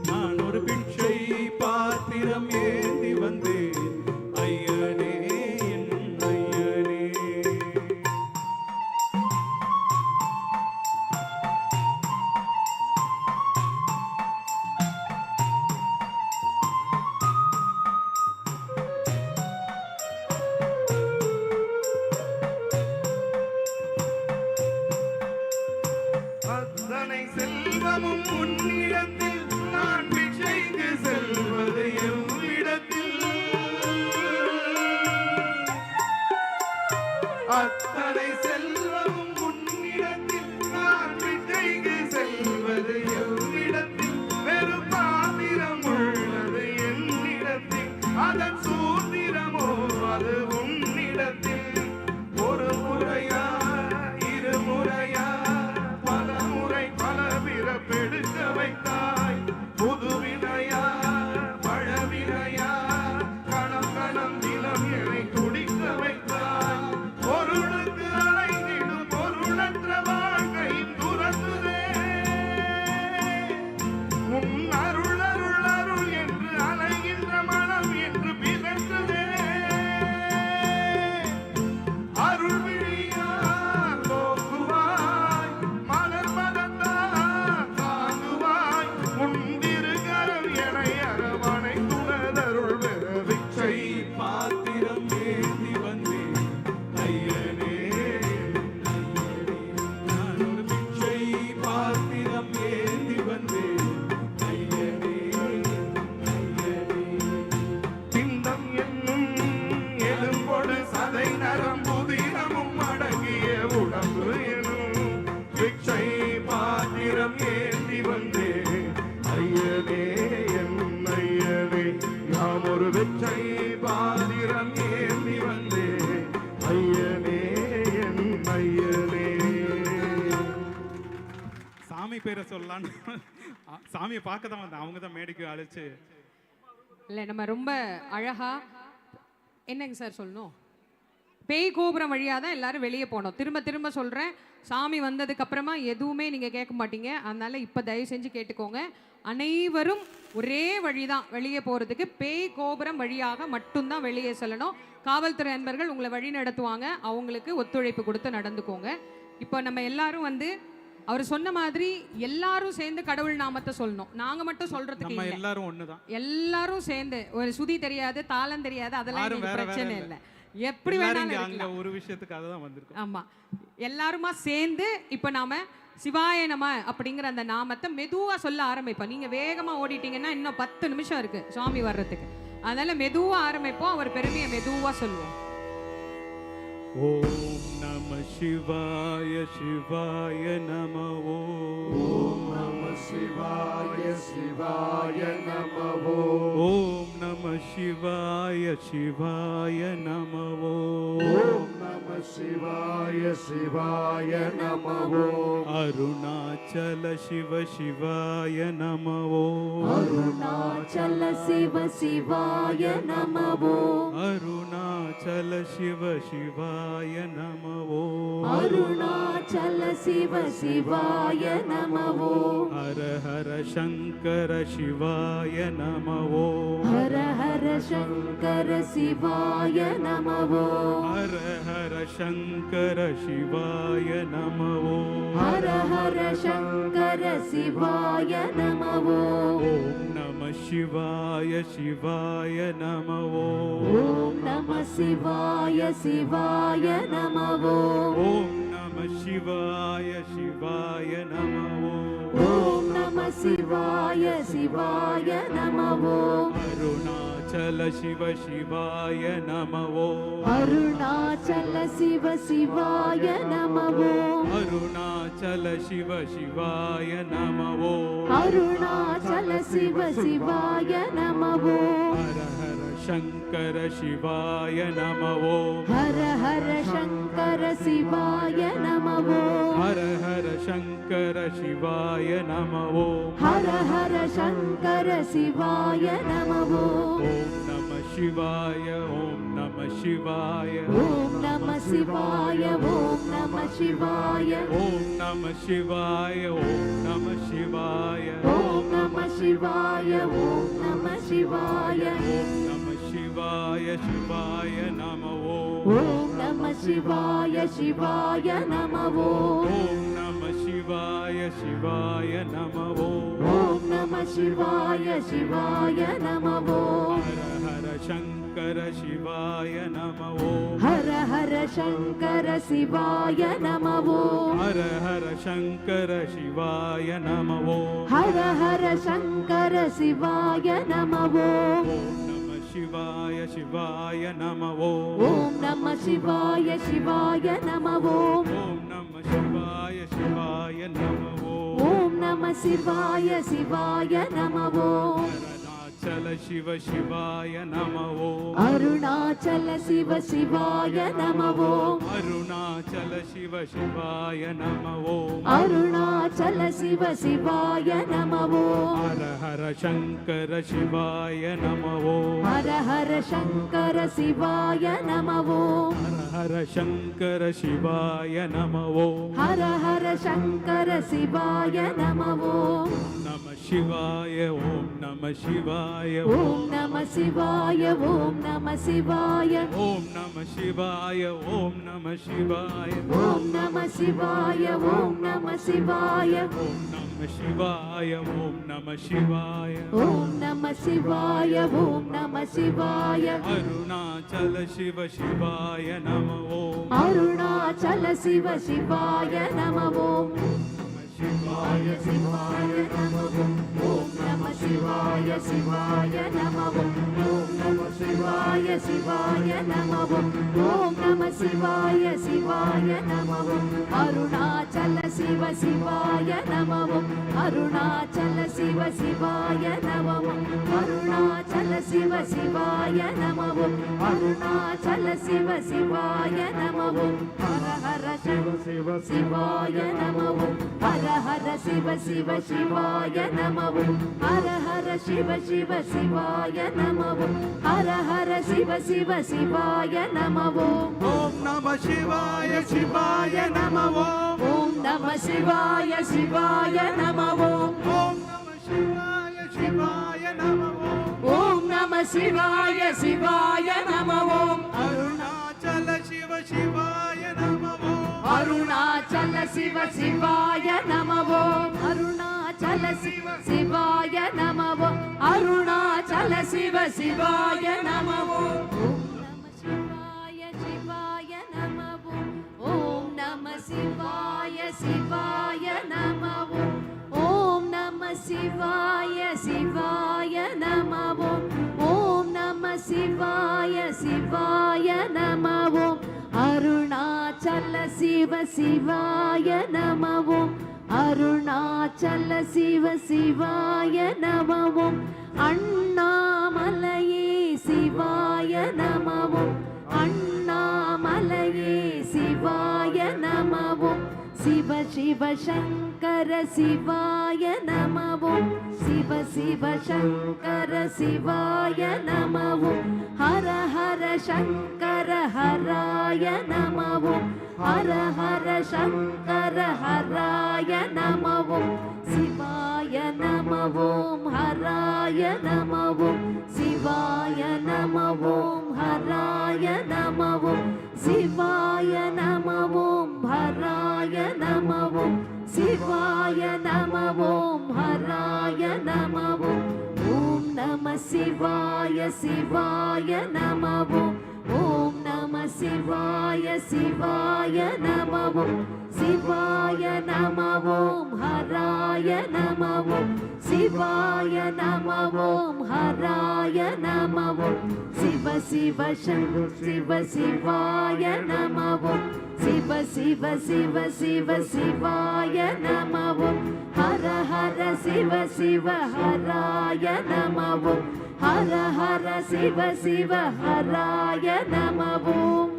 நான் ஒரு பிச்சை பாத்திரம் ஏந்தி வந்தேன் ஐயனே, என் ஐயனே. அத்தனை செல்வமும் உன்னிடத்தில் நான் பிச்சைக்கு செல்வது எவ்விடத்தில்? அத்தனை செல்வமும் உன்னிடத்தில் நான் பிச்சைக்கு செல்வது எவ்விடத்தில்? வெறும் பாத்திரம் உள்ளது என்னிடத்தில், அதன் சூத்திரமோ அது உன்னிடத்தில். ஒரு முறையா இருமுறையா பல முறை பல பிறப்பெடுக்க வைத்தாய். புதுவினையா பழவினையா கணம் கணம் தினம் என்னை துடிக்க வைத்தாய். பொருளுக்கு அலைந்திடும் பொருளற்ற வாழ்க்கை துறந்துதே. உன் அருள் அருள் அருள் என்று அலைகின்ற மனம் என்று பிதற்றுதே. ஒரு வெச்சை பாத்திரம் ஏந்தி வந்தே ஐயனே என் ஐயனே. சாமி பேரை சொல்லலான்னு சாமியை பார்க்க தான் வந்தேன். அவங்க தான் மேடைக்கு அழைச்சு. இல்லை, நம்ம ரொம்ப அழகா என்னங்க சார் சொல்லணும், பேய் கோபுரம் வழியாக தான் எல்லாரும் வெளியே போனோம். திரும்ப திரும்ப சொல்கிறேன், சாமி வந்ததுக்கு அப்புறமா எதுவுமே நீங்கள் கேட்க மாட்டீங்க. அதனால இப்போ தயவு செஞ்சு கேட்டுக்கோங்க, அனைவரும் ஒரே வழி தான் வெளியே போகிறதுக்கு. பேய் கோபுரம் வழியாக மட்டும்தான் வெளியே செல்லணும். காவல்துறை அன்பர்கள் உங்களை வழி நடத்துவாங்க, அவங்களுக்கு ஒத்துழைப்பு கொடுத்து நடந்துக்கோங்க. இப்போ நம்ம எல்லாரும் வந்து அவர் சொன்ன மாதிரி எல்லாரும் சேர்ந்து கடவுள் நாமத்தை சொல்லணும். நாங்க மட்டும் சொல்றதுக்கு நம்ம இல்ல, எல்லாரும் ஒண்ணுதான். எல்லாரும் சேர்ந்து, ஒரு சுதி தெரியாது தாளம் தெரியாது அதெல்லாம் யாரும் எங்களுக்கு வேற பிரச்சனை வேற இல்லை, எப்படி எல்லாரும் வேணாலும் இங்க அங்க இருக்கலாம். ஒரு விஷயத்துக்காக தான் வந்திருக்கோம். ஆமா, எல்லாருமா சேர்ந்து இப்ப நாம சிவாய நம அப்படிங்கிற அந்த நாமத்தை மெதுவா சொல்ல ஆரம்பிப்போம். நீங்க வேகமா ஓடிட்டீங்கன்னா இன்னும் 10 நிமிஷம் இருக்கு சுவாமி வர்றதுக்கு. அதனால மெதுவா ஆரம்பிப்போம், அவர் பெருமையை மெதுவா சொல்லுவோம். ஓம் நம சிவாய சிவாய நம. ஓம் நம சிவாய சிவாய நம. ஓம் நம சிவாய சிவாய நம. ஓம் நம சிவாய சிவாய நம. அருணாச்சல சிவ சிவாய நம. அருணாச்சல சிவ சிவாய நம. அருணாச்சல சிவ சிவாய நம. அருணாச்சல சிவ சிவாய நம. ஹர ஹர சங்கர சிவாய நம. ஹர ஹர சங்கர சிவாய நம. ஹர ஹர சங்கர சிவாய நம. ஹர ஹர சங்கர சிவாய நம. ஓம் நம சிவாய சிவாய நம. ஓம் நம சிவாய சிவாய நம. ஓம் நம சிவாய சிவாய நம. ஓம் நம சிவாய சிவாய நம. அருணாச்சல சிவ சிவாய நம. அருணாச்சல சிவ சிவாய நம. அருணாச்சல சிவ சிவாய நம. அருணாச்சல சிவ சிவாய நம. ஹர ஹர சங்கர சிவாய நம. ஹர ஹர சங்கர சிவாய நம. ஹர ஹர சங்கர சிவாய நம. ஹர ஹர சங்கர சிவாய நம. ஓம் நம சிவாய ஓம் நம சிவாய. ஓம் நம சிவாய ஓம் நம சிவாய. ஓம் நம சிவாய ஓம் நம சிவாய. ஓம் நம சிவாய ஓம் நம சிவாய. ஓம் நம சிவாய சிவாய நம. ஓம் நம சிவாய சிவாய நம. ஓம் நம சிவாய சிவாய நம. ஓம் நம சிவாய சிவாய நம. ஹர ஹர சங்கர சிவாய நம. ஹர ஹர சங்கர சிவாய நம. ஹர ஹர சங்கர சிவாய நம. ஹர ஹர சங்கர சிவாய நம. ஓம் நம சிவாய சிவாய நம. ஓம் நம சிவாய சிவாய நம. ஓம் நம சிவாய சிவாய நம. ஓம் நம சிவாய சிவாய நம. அருணாச்சல சிவ சிவாய நம. அருணாச்சல சிவ சிவாய நம. அருணாச்சல சிவ சிவாய நம. அருணாச்சல சிவ சிவாய நம. ஹர ஹர சங்கர சிவாய நம. ஹர ஹர சங்கர சிவாய நம. ஹர ஹர சங்கர சிவாய நம. ஹர ஹர சங்கர சிவாய நம. நம சிவாய ஓம் நம சிவாய. ஓம் நம சிவாய ஓம் நம சிவாய. ஓம் நம சிவாய ஓம் நம சிவாய. ஓம் நம சிவாய ஓம் நம சிவாய. ஓம் நம சிவாய ஓம் நம சிவாய. ஓம் நம சிவாய ஓம் நம சிவாய. அருணாச்சல சிவ சிவாய நம. அருணாச்சல சிவ சிவாய நம. சிவாய சிவாய நம. ஓம் நம சிவாய சிவாய நம. ஓம் நம சிவாய சிவாய நம. ஓம் நம சிவாய சிவாய நம. அருணாச்சல சிவ சிவாய நம. அருணாச்சல சிவ சிவாய நம. அருணாச்சல சிவ சிவாய நமவோம் அருணாச்சல சிவ சிவாய நமவோம் ஹர ஹர சிவ சிவ சிவாய நமவோம் ஹர ஹர சிவ சிவ சிவாய நமவோம் ஹர ஹர சிவ சிவ சிவாய நமவோம் ஹர ஹர சிவ சிவ சிவாய நமவோம் ஓம் நம சிவாய சிவாய நம ஓம் ஓம் நம சிவாய சிவாய நமவோம் ஓம் நம சிவாய சிவாய நம ஓம் ஓம் நம சிவாய சிவாய நமவோம் அருணாச்சல சிவ சிவாய நம ஓம் அருணாச்சல சிவ சிவாய நமவோம் அருணாச்சல சிவ சிவாய நமவோம் அருணாச்சல சிவ சிவாய நமவோம் ஓம் நம சிவாய சிவாய நமவோம் ஓம் நம சிவாய சிவாய நமவோம் ஓம் நம சிவாய சிவாய நமவோம் அருணாச்சல சிவ சிவாய நமவோம் அருணாச்சல சிவ சிவாய நமவோம் அண்ணாமலையே சிவாய நமவோம் அண்ணாமலையே சிவாய நமவோம் சிவ சிவ சங்கர சிவாய நமவோம் சிவ சிவ சங்கர சிவாய நமவோம் ஹர ஹர சங்கர ஹராய நமவோம் ஹர ஹர சங்கர ஹராய நமவோம் சிவாய நமவோம் ஹராய நமவோம் சிவாய நமவோம் ஹராய நமவோம் சிவாய நமவோம் ஹராய நமவோம் சிவாய நமவோம் ஹராய நமவோம் ஓம் நம சிவாய சிவாய நமவோம் ஓம் நம சிவாய சிவாய நமவோம் சிவாய நமவோம் ஹராய நமவோம் சிவாய நமவோம் ஹராய நமவோம் சிவ சிவ சம்பு சிவ சிவாய நமவோம் சிவ சிவ சிவ சிவ சிவாய நமவோம் ஹர ஹர சிவ சிவ ஹராய நமவோம் ஹர ஹர சிவ சிவ ஹராய நமவோம்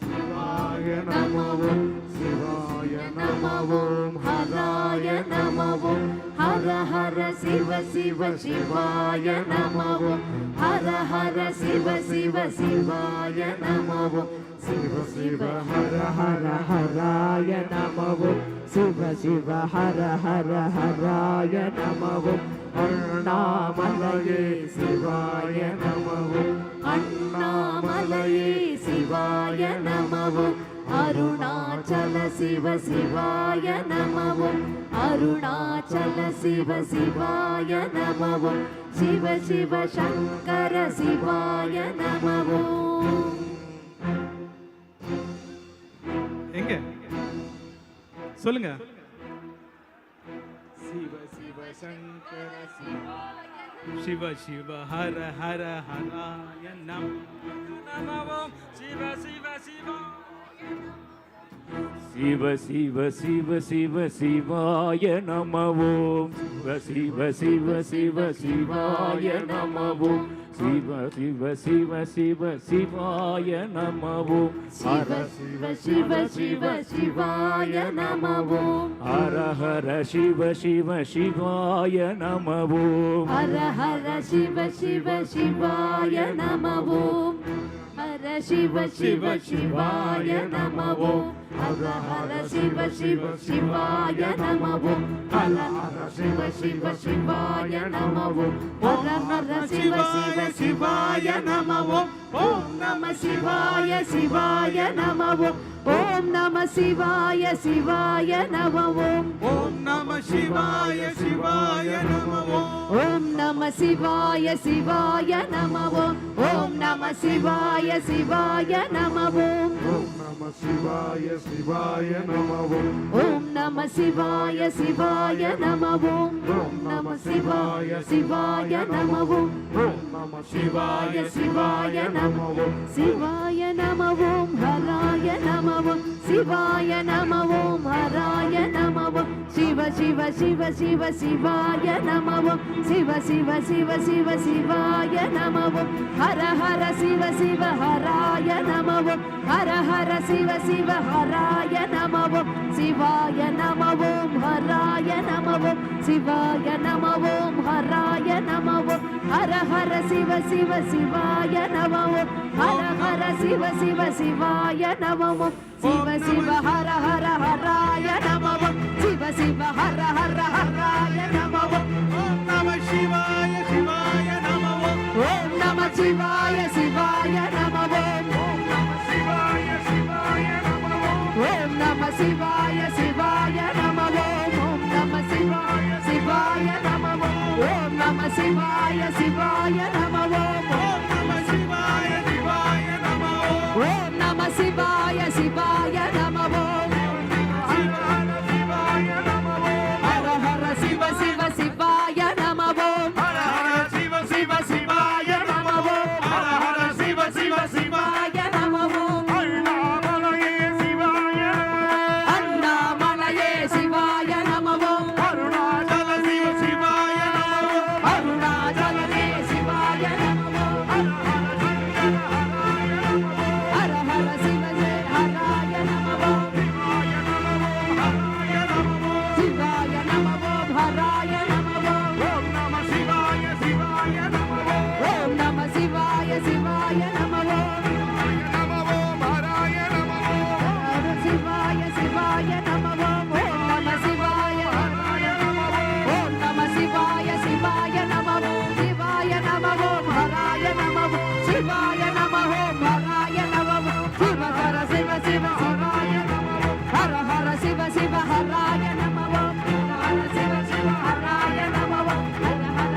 சிவாய நமவோம் சிவாய நமவோம் ஹராய நமவோம் ஹர ஹர சிவ சிவ சிவாய நமவோம் ஹர ஹர சிவ சிவ சிவாய நமவோம் சிவ சிவ ஹர ஹர ஹராய நமவோம் சிவ சிவ ஹர ஹர ஹராய நமவோம் அண்ணாமலையே சிவாய நமவோம் அண்ணாமலையே சிவாய நமவோம் அருணாச்சல சிவ சிவாய நமவோம் அருணாச்சல சிவ சிவாய நமவோம் சிவ சிவ சங்கர சிவாய நமவோம் எங்க சொல்லுங்க சிவ சிவ சங்கர சிவ சிவ ஹர ஹர ஹராய நமவோம் சிவ சிவ சிவ சிவ சிவ சிவ சிவ சிவாய நமவோம் சிவ சிவ சிவ சிவாய நமவோம் சிவ சிவ சிவ சிவ சிவாய நமவோம் சிவ சிவ சிவ சிவ சிவாய நமவோம் ஹர ஹர சிவ சிவ சிவாய நமவோம் ஹர ஹர சிவ சிவ சிவாய நமவோம் ஹர சிவ சிவ சிவாய நமவோம் ஹர ஹர சிவ சிவ சிவாய நமவோம் ஹர ஹர சிவ சிவ சிவாய நமவோம் ஹர ஹர சிவ சிவ சிவாய நமவோம் ஓம் நம சிவாய சிவாய நமவோம் ஓம் நம சிவாய சிவாய நமவோம் ஓம் நம சிவாய சிவாய நம ஓம் நம சிவாய சிவாய நமவோம் ஓம் நம சிவாய சிவாய நமவோம் ஓம் நம சிவாய சிவாய நம ஓம் நம சிவாய சிவாய நமவோம் ஓம் நம சிவாய சிவாய நமவோம் ஓம் நம சிவாய சிவாய நம ஓம் சிவாய நம ஓம் ஹராய நம ஓம் சிவாய நம ஓம் ஹராய நம ஓம் சிவ சிவ சிவ சிவ சிவாய நம ஓம் சிவ சிவ சிவ சிவ சிவாய நம ஓம் ஹர ஹர சிவ சிவ ஹராய நம ஓம் ஹர ஹர சிவ சிவ ஹராய நம ஓம் சிவாய நம ஓம் ஹராய நம ஓம் சிவாய நம ஓம் ஹராய நம ஓம் ஹர ஹர சிவ சிவ சிவாய நம ஓம் ஹர ஹர சிவ சிவ சிவாய நம ஓம் சிவ சிவ ஹர ஹர ஹராய நம ஓம் சிவ சிவ ஹர ஹர ஹராய நம ஓம் ஓம் நம சிவாய சிவாய நம ஓம் ஓம் நம சிவாய சிவாய நம ஓம் ஓம் நம சிவாய சிவாய நம ஓம் ஓம் நம சிவாய சிவாய நம ஓம் ஓம் நம சிவாய சிவாய நம ஓம் ஓம் நம சிவாய சிவாய நம ஓம் ஓம் நம சிவாய சிவாய நம ஓம் ஹர ஹர சிவ சிவ சிவாய நம ஓம் ஹர ஹர சிவ சிவ சிவாய நம ஓம் ஹர ஹர சிவ சிவ சிவாய சிவாய நம ஓம் அண்ணாமலையே சிவாய அண்ணாமலையே சிவாய நம ஓம் அருணாச்சல சிவ சிவாய நம ஓம் அருணாச்சலே சிவாய நம ஓம் ஹர ஹர சிவ ஜெய ஹராய நம ஓம் சிவாய நம ஓம் ஹராய நம ஓம் ஓம் நம சிவாய சிவாய நம ஓம் ஓம் நம சிவாய சிவாய நம ஓம் நம ஓம் ஹராய நம ஓம் ஹர சிவாய சிவாய நம ஓம் ஓம் நம சிவாய ஓம் நம சிவாய சிவாய நம ஓம் சிவாய நம ஓம் ஹராய நம ஓம் சிவாய நம ஓம் ஹராய நம ஓம் சிவ ஹர சிவ சிவ ஹராய நம ஓம் ஹர ஹர சிவ சிவ ஹராய நம ஓம் ஹர சிவ சிவ ஹராய நம ஓம் ஹர ஹர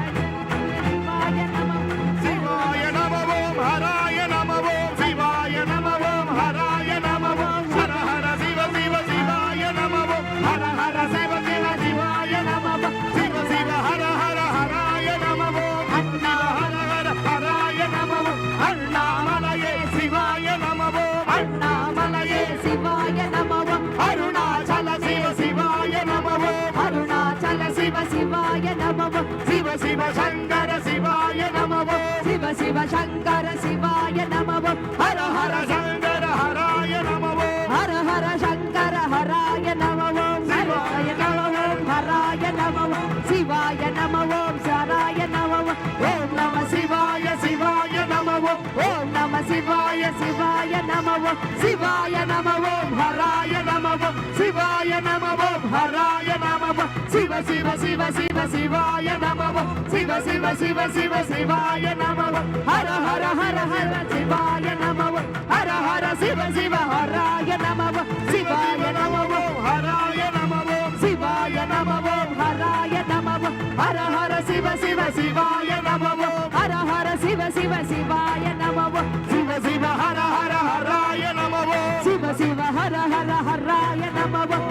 சிவாய நம ஓம் சிவாய நம ஓம் ஹராய நம ஓம் சிவாய நம ஓம் ஹராய நம ஓம் ஹர ஹர சிவ சிவ சிவாய நம ஓம் ஹர ஹர சிவ சிவ சிவாய நம ஓம் சிவ சிவ ஹர ஹர ஹராய நம ஓம் அண்ணா ஹர ஹர ஹராய நம ஓம் அண்ணாமலையே சிவாய நம ஓம் அண்ணாமலையே சிவாய நம ஓம் அருணாச்சல சிவ சிவாய நம ஓம் அருணாச்சல சிவ சிவாய நம ஓம் சிவ சிவ சங்கர சிவாய நம ஓம் சிவ சிவ சங்கர சிவாய நம ஓம் ஹர ஹர சங்கர ஹராய நம ஓம் ஹர ஹர சங்கர ஹராய நம ஓம் சிவாய நம ஓம் ஹராய நம ஓம் சிவாய நம ஓம் சராய நம ஓம் ஓம் நம சிவாய சிவாய நம ஓம் ஓம் நம சிவாய சிவாய நம ஓம் சிவாய நம ஓம் ஹராய நம ஓம் சிவாய நம ஓம் ஹராய நம ஓம் சிவ சிவ சிவ சிவ சிவாய நம ஓம் சிவ சிவ சிவ சிவ சிவாய நம ஓம் ஹர ஹர ஹர ஹர சிவாய நம ஓம் ஹர ஹர சிவ சிவ ஹராய நம ஓம் சிவாய நம ஓம் ஹராய நம ஓம் சிவாய நம ஓம் ஹராய நம ஓம் ஹர ஹர சிவ சிவ சிவாய நம ஓம் ஹர ஹர சிவ சிவ சிவாய நம ஓம் சிவ சிவ ஹர ஹர ஹராய நம ஓம் சிவ சிவ ஹர ஹர ஹராய நம ஓம்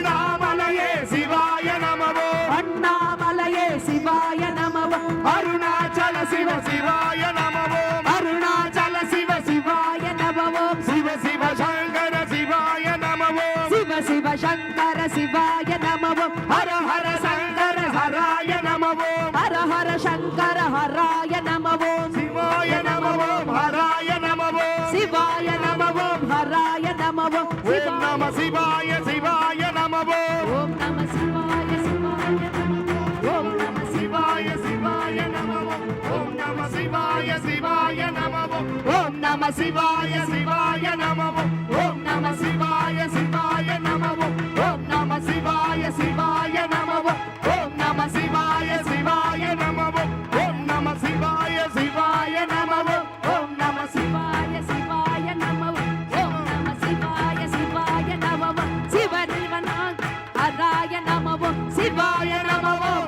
அண்ணாமலையே சிவாய நம ஓம் அண்ணாமலையே சிவாய நம ஓம் அருணாச்சல சிவ சிவாய நம ஓம் அருணாச்சல சிவ சிவாய நம ஓம் சிவ சிவ சங்கர சிவாய நம ஓம் சிவ சிவ சங்கர சிவாய நம ஓம் ஹர ஹர சங்கர ஹராய நம ஓம் ஹர ஹர சங்கர ஹராய நம ஓம் சிவாய நம ஓம் ஹராய நம ஓம் சிவாய நம ஓம் ஹராய நம ஓம் ஓம் நம சிவாய சிவாய நம ஓம் ஓம் நம சிவாய சிவாய நம ஓம் நம சிவாய சிவாய நம ஓம் ஓம் நம சிவாய சிவாய நம ஓம் ஓம் நம சிவாய சிவாய நம ஓம் நம சிவாய சிவாய நம ஓம் ஓம் நம சிவாய சிவாய நம ஓம் நம சிவாய சிவாய நம ஓம் நம சிவாய சிவாய நம ஓம் நம சிவாய சிவாய நம ஓம் நம சிவாய சிவாய நம சிவனிவனாக ஹராய நம சிவாய நம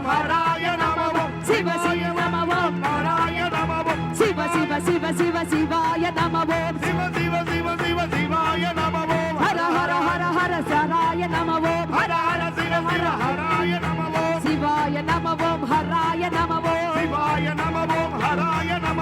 ஹராய நம சிவ சிவ நம ஹராய நம சிவ சிவ சிவ சிவ சிவாய நம சிவ சிவ சிவ சிவ சிவாய நம ஹர ஹர ஹர ஹர சராய நம ஹர ஹர சிவ சிவ ஹராய நம சிவாய நம ஹராய நம சிவாய நம ஹராய நம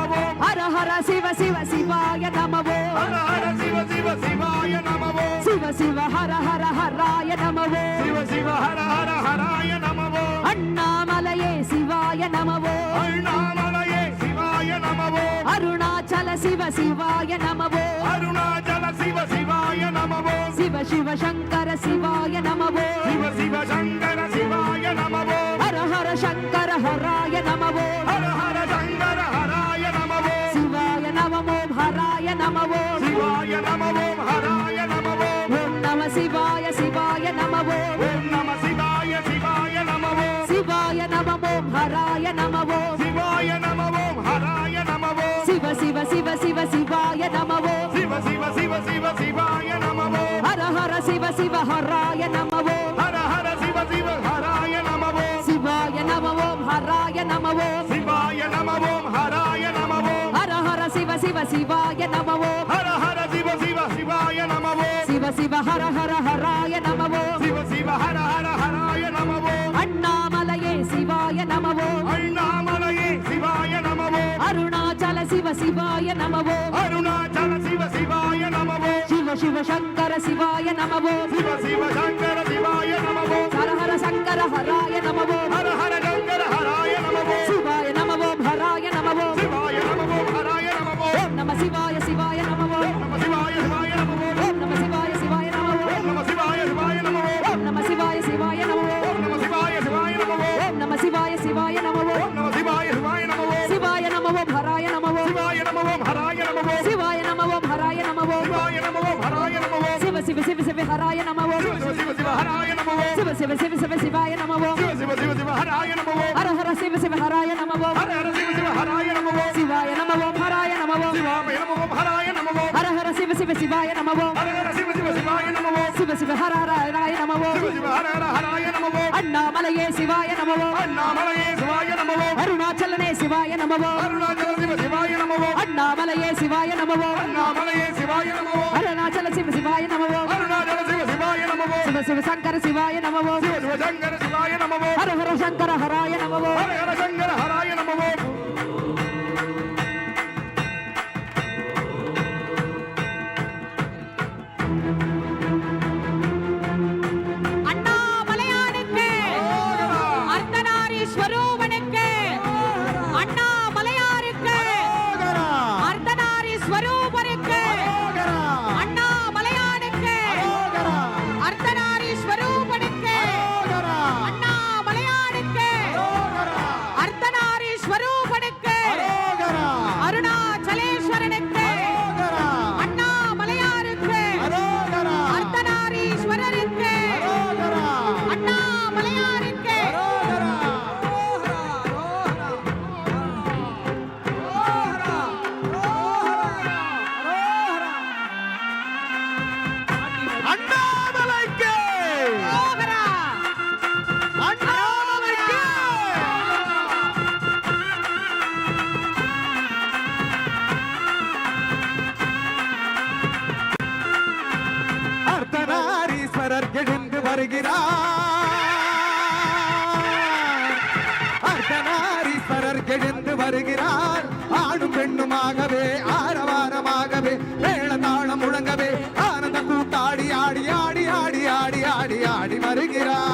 சிவ சிவ சிவாய நமவோ ஹர ஹர சிவ சிவ சிவாய நமவோ சிவ சிவ ஹர ஹர ஹராய நமவோ சிவ சிவ ஹர ஹர ஹராய நமவோ அண்ணாமலையே சிவாய நமவோ அண்ணாமலையே சிவாய நமவோ அருணாச்சல சிவ சிவாய நமவோ அருணாச்சல சிவ சிவாய நமவோ சிவ சிவ சங்கர சிவாய நமவோ சிவ சிவ சங்கர சிவாய நமவோ ஹர ஹர சங்கர ஹராய நமவோ ஹர ஹர சங்கர ஹராய நமவோ சிவாய நமமோ ஹராய நமவோ சிவாய நமவோ ஹராய நமவோ ஓம் நம சிவாய சிவாய நமவோ ஓம் நம சிவாய சிவாய நமவோ சிவாய நமமோ ஹராய நமவோ சிவாய நமவோ ஹராய நமவோ சிவ சிவ சிவ சிவ சிவாய நமவோ சிவ சிவ சிவ சிவ சிவாய நமவோ ஹர ஹர சிவ சிவ ஹராய நமவோ ஹர ஹர சிவ சிவ ஹராய நமவோ சிவாய நமவோ ஹராய நமவோ சிவாய நமவோ ஹராய நமவோ ஹர ஹர சிவ சிவ சிவாய நமவோ ஹர ஹர சிவ சிவ சிவாய நமவோ சிவ சிவ ஹர ஹர ஹராய நமவோ சிவ சிவ ஹர ஹர ஹராய நமவோ அண்ணாமலையே சிவாய நமவோ அண்ணாமலையே சிவாய நமவோ அருணாச்சல சிவ சிவாய நமவோ அருணாச்சல சிவ சிவாய நமவோ சிவ சிவ சங்கர சிவாய நமவோ சிவ சிவ சங்கர சிவாய நமவோ ஹர ஹர சங்கர ஹராய நமவோ ஹர ஹர சங்கர ஹராய நமவோ சிவாய நமவோ ஹராய நமவோ சிவாய நமவோ ஹராய நமவோ ஓம் நம சிவாய சிவாய நமவோ நம சிவாய சிவாய நமவோ ஓம் நம சிவாய சிவாய நமவோ நம சிவாய சிவாய நமவோ ஓம் நம சிவாய சிவாய நமவோ நம சிவாய சிவாய நமவோ ஓம் நம சிவாய சிவாய நமவோ நம சிவாய சிவாய நமவோ சிவாய நமவோ ஹராய நமவோ சிவாய நமவோ ஹராய நமவோ சிவாய நமவோ ஹராய நமவோ சிவாய நமவோ ஹராய நமவோ சிவ சிவ சிவ சிவ ஹராய நமவோ சிவ சிவ சிவ சிவ ஹராய நமவோ சிவ சிவ சிவ சிவ சிவாய நமவோ சிவ சிவ சிவ சிவ ஹராய நமவோ ஹர ஹர சிவ சிவ ஹராய நமவோ ஹர ஹர சிவ சிவ ஹராய நமவோ சிவாய நமவோ ஹராய நமவோ சிவாய நமவோ ஹராய நமவோ ஹர ஹர சிவ சிவ சிவாய நமவோ ஹர ஹர சிவ சிவ சிவாய நமவோ சிவ சிவ ஹர ஹர ஹராய நமவோ சிவ சிவ ஹர ஹர ஹராய நமவோ அண்ணாமலையே சிவாய நமவோ அண்ணாமலையே சிவாய நமவோ அருணாச்சலனே சிவாய நமவோ அருணாச்சல சிவ சிவாய நமவோ அண்ணாமலையே சிவாய நமவோ அண்ணாமலையே சிவாய நமவோ அருணாச்சல சிவ சிவாய நமவோ அருணாச்சல சிவ சிவாய நமவோ சிவ சிவ சங்கர சிவாய நமவோ சிவ சிவ சங்கர சிவாய நமவோ ஹர ஹர சங்கர ஹராய நமவோ ஹர ஹர சங்கர ஹராய நமவோ அண்ணாமலையானுக்கு அர்த்தநாரீஸ்வரூபனுக்கு அண்ணாமலையாருக்கு அர்த்தநாரீஸ்வரூபனுக்கு அண்ணாமலையானுக்கு அர்த்தநாரீஸ்வரூபனுக்கு அண்ணாமலையானுக்கு அர்த்தநாரீஸ்வரூபனுக்கு அருணாச்சலேஸ்வரனுக்கு அண்ணாமலையாருக்கு அர்த்தநாரீஸ்வரருக்கு அண்ணாமலையாருக்கு அண்ணாமலைக்கு அரோகரா. அண்ணாமலைக்கு அர்த்தநாரீஸ்வரர் எழுந்து வருகிறார் அர்த்தநாரீஸ்வரர் எழுந்து வருகிறார் ஆணும் பெண்ணுமாகவே ஆரவாரமாகவே மேளதாளம் முழங்கவே ஆனந்த கூத்தாடி ஆடி ஆடி ஆடி ஆடி ஆடி ஆடி வருகிறார்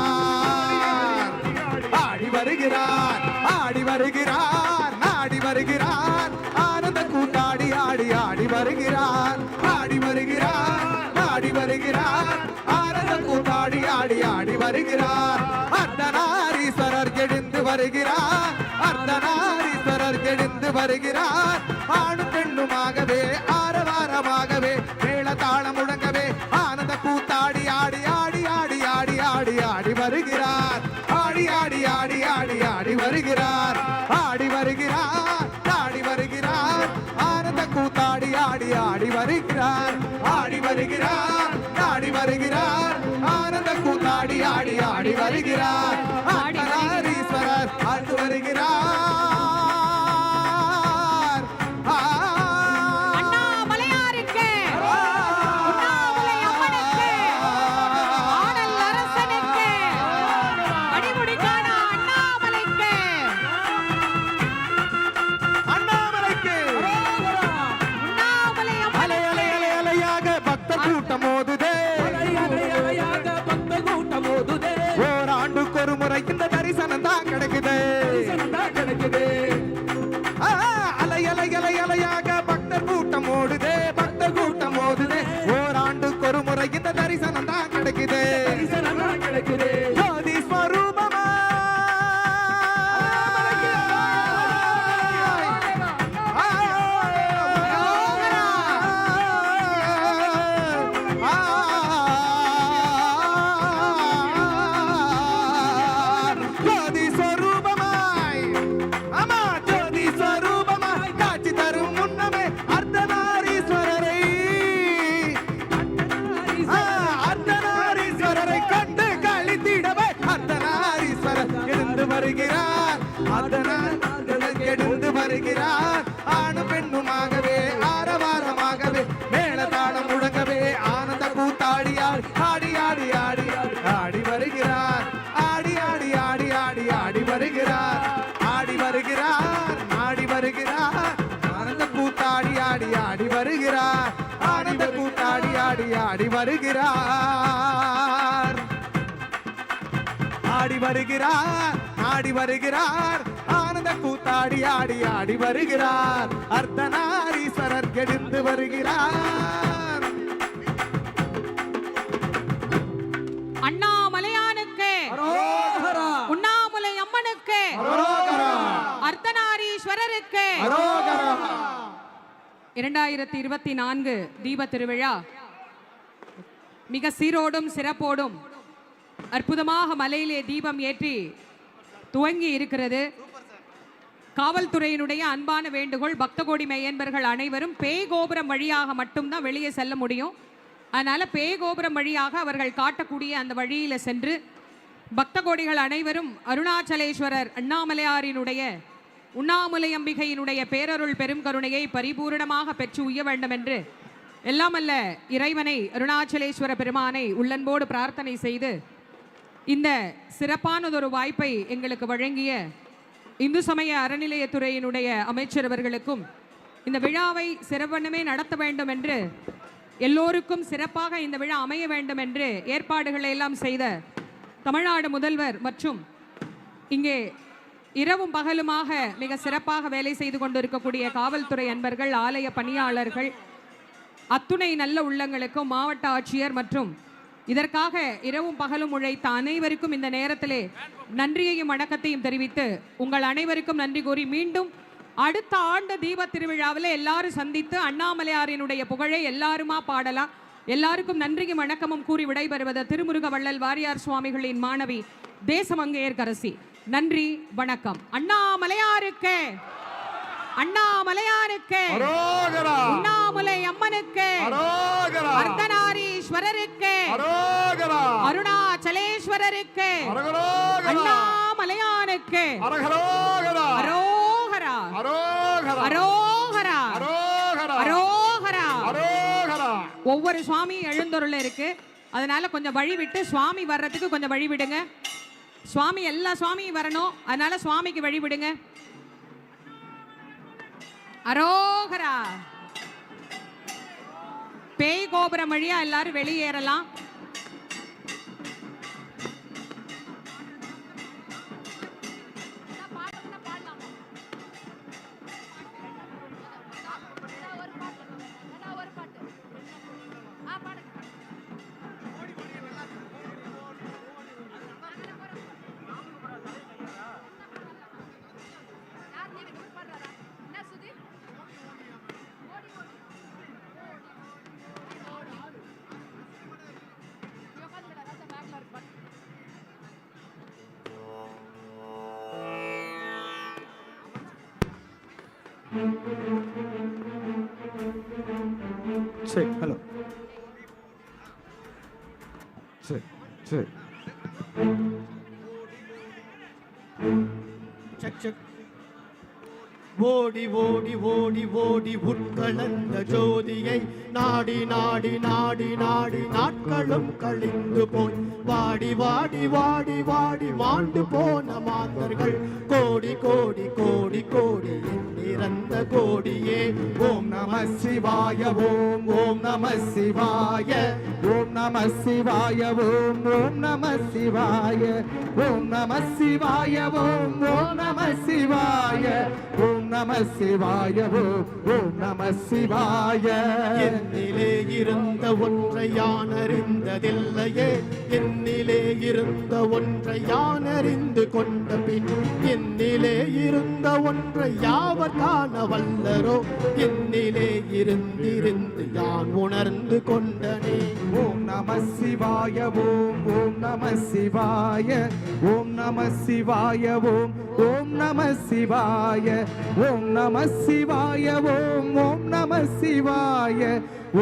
ஆடி வருகிறார் ஆடி வருகிறார் ஆடி வருகிறார் ஆனந்த கூத்தாடி ஆடி ஆடி வருகிறார் ஆடி வருகிறார் ஆடி வருகிறார் ஆனந்த கூத்தாடி ஆடி ஆடி வருகிறார் அர்த்தநாரீஸ்வரர் எழுந்து வருகிறார் அர்த்தநாரீஸ்வரர் எழுந்து வருகிறார் ஆணும் பெண்ணுமாகவே ஆரவாரமாகவே மேளதாளம் முழங்கவே ஆனந்த கூத்தாடி ஆடி ஆடி ஆடி ஆடி ஆடி ஆடி வருகிறார் ஆடி ஆடி ஆடி ஆடி ஆடி வருகிறார் ஆடி வருகிறார் ஆடி வருகிறார் ஆனந்த கூத்தாடி ஆடி ஆடி வருகிறார் ஆடி வருகிறார் ஆடி வருகிறார் ஆனந்த கூத்தாடி ஆடி ஆடி வருகிறார் அர்த்தநாரீஸ்வரர் ஆண்டு வருகிறார் அண்ணாமலையாருக்கு உண்ணாமுலை அம்மனுக்கு ஆடல் அரசனுக்கு அடிமுடி காண அண்ணாமலைக்கு அண்ணாமலைக்கு எழுந்து வருகிறார் ஆணு பெண்ணுமாகவே ஆரவாரமாகவே மேளதாளம் முழங்கவே ஆனந்த கூத்தாடியார் ஆடி ஆடி ஆடி ஆடி வருகிறார் ஆடி ஆடி ஆடி ஆடி ஆடி வருகிறார் ஆடி வருகிறார் ஆடி வருகிறார் ஆனந்த கூத்தாடி ஆடி ஆடி வருகிறார் ஆனந்த கூத்தாடி ஆடி ஆடி வருகிறார் ஆடி வருகிறார் ஆடி வருகிறார் ஆனந்த கூத்தாடி ஆடி ஆடி வருகிறார் அர்த்தநாரீஸ்வரர் எழுந்து வருகிறார் அண்ணாமலையானுக்கு அரோகரா உண்ணாமுலை அம்மனுக்கு அரோகரா அர்த்தநாரீஸ்வரருக்கு அரோகரா 2024 தீப திருவிழா மிக சீரோடும் சிறப்போடும் அற்புதமாக மலையிலே தீபம் ஏற்றி துவங்கி இருக்கிறது. காவல்துறையினுடைய அன்பான வேண்டுகோள், பக்த கோடி மெய்யன்பர்கள் அனைவரும் பேய் கோபுரம் வழியாக மட்டும்தான் வெளியே செல்ல முடியும். அதனால பேய் கோபுரம் வழியாக அவர்கள் காட்டக்கூடிய அந்த வழியில சென்று பக்த கோடிகள் அனைவரும் அருணாச்சலேஸ்வரர் அண்ணாமலையாரினுடைய உண்ணாமுலை அம்பிகையினுடைய பேரருள் பெரும் கருணையை பரிபூரணமாக பெற்று உய்ய வேண்டும் என்று எல்லாமல்ல இறைவனை அருணாச்சலேஸ்வர பெருமானை உள்ளன்போடு பிரார்த்தனை செய்து இந்த சிறப்பானதொரு வாய்ப்பை எங்களுக்கு வழங்கிய இந்து சமய அறநிலையத்துறையினுடைய அமைச்சர் அவர்களுக்கும் இந்த விழாவை சிறப்பானமே நடத்த வேண்டும் என்று எல்லோருக்கும் சிறப்பாக இந்த விழா அமைய வேண்டும் என்று ஏற்பாடுகளை எல்லாம் செய்த தமிழ்நாடு முதல்வர் மற்றும் இங்கே இரவும் பகலுமாக மிக சிறப்பாக வேலை செய்து கொண்டிருக்கக்கூடிய காவல்துறை அன்பர்கள், ஆலய பணியாளர்கள், அத்துணை நல்ல உள்ளங்களுக்கும் மாவட்ட ஆட்சியர் மற்றும் இதற்காக இரவும் பகலும் உழைத்த அனைவருக்கும் இந்த நேரத்திலே நன்றியையும் வணக்கத்தையும் தெரிவித்து உங்கள் அனைவருக்கும் நன்றி கூறி மீண்டும் அடுத்த ஆண்டு தீப திருவிழாவில் எல்லாரும் சந்தித்து அண்ணாமலையாரினுடைய புகழை எல்லாருமா பாடலாம். எல்லாருக்கும் நன்றியும் வணக்கமும் கூறி விடைபெறுவது திருமுருக வள்ளல் வாரியார் சுவாமிகளின் மாணவி தேசமங்கையர்கரசி. நன்றி, வணக்கம். அண்ணாமலையாருக்கு, அண்ணாமலையாருக்கு, உண்ணாமுலை அம்மனுக்கு, அர்த்தநாரீஸ்வரருக்கு, அருணாச்சலேஸ்வரருக்கு, அண்ணாமலையானுக்கு அரோகரா, அரோகரா, அரோகரா. ஒவ்வொரு சுவாமி எழுந்தொருள் இருக்கு. அதனால கொஞ்சம் வழி விட்டு சுவாமி வர்றதுக்கு கொஞ்சம் வழி விடுங்க. சுவாமி எல்லா சுவாமியும் வரணும், அதனால சுவாமிக்கு வழி விடுங்க. அரோகரா. பேய் கோபுரம் வழியா எல்லாரும் வெளியேறலாம். சரி, ஹலோ, சரி சரி, செக் செக். ஓடி ஓடி ஓடி ஓடி உட்கலந்த ஜோதியை நாடி நாடி நாடி நாடி நாட்களும் கழிந்து போய் வாடி வாடி வாடி வாடி மாண்டு போன மாந்தர்கள் கோடி கோடி கோடி கோடி நிறந்த கோடியே. ஓம் நம சிவாய, ஓம் ஓம் நம சிவாய, ஓம் நம சிவாய, ஓம் ஓம் நம சிவாய, ஓம் நம சிவாய, ஓம் ஓம் நம சிவாய, ஓம் நம சிவாய, ஓம் நம சிவாய. என்னிலே இருந்த ஒன்றை யான் அறிந்ததில்லையே, என்னிலே இருந்த ஒன்றை யான் அறிந்து கொண்ட பின் என்னிலே இருந்த ஒன்றை யாவர் காண வல்லரோ, என்னிலே இருந்திருந்து யான் உணர்ந்து கொண்டனே. ஓம் நம சிவாய, ஓம் ஓம் நம சிவாய, ஓம் நம சிவாய, ஓம் ஓம் நம சிவாய, ஓம் நம சிவாய, ஓம் ஓம் நம சிவாய,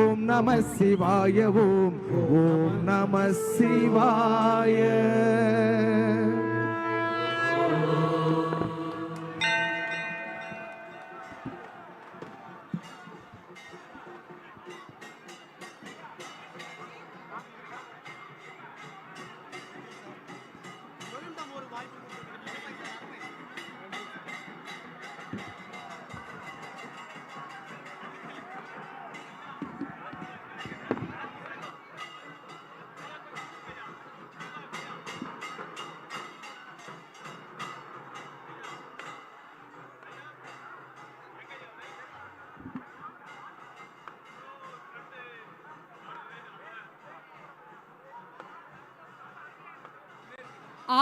ஓம் நம சிவாய, ஓம் ஓம் நம சிவாய.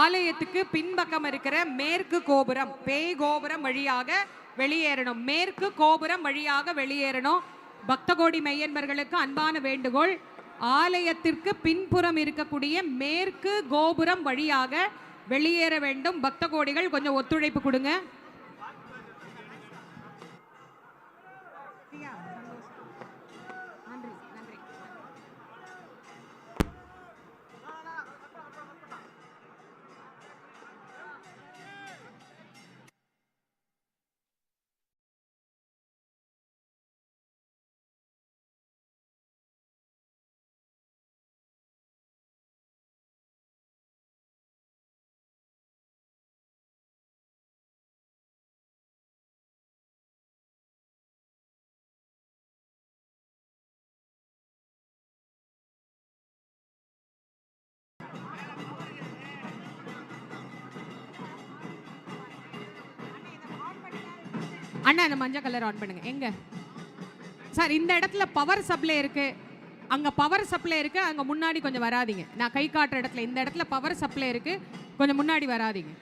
ஆலயத்துக்கு பின்பக்கம் இருக்கிற மேற்கு கோபுரம், பேய் கோபுரம் வழியாக வெளியேறணும். மேற்கு கோபுரம் வழியாக வெளியேறணும். பக்த கோடி மெய்யன்பர்களுக்கு அன்பான வேண்டுகோள், ஆலயத்திற்கு பின்புறம் இருக்கக்கூடிய மேற்கு கோபுரம் வழியாக வெளியேற வேண்டும். பக்த கோடிகள் கொஞ்சம் ஒத்துழைப்பு கொடுங்க. அண்ணா இந்த மஞ்சள் கலர் ஆன் பண்ணுங்க. எங்க சார் இந்த இடத்துல பவர் சப்ளை இருக்கு, அங்க பவர் சப்ளை இருக்கு, அங்க முன்னாடி கொஞ்சம் வராதீங்க. நான் கை காட்டுற இடத்துல இந்த இடத்துல பவர் சப்ளை இருக்கு, கொஞ்சம் முன்னாடி வராதீங்க.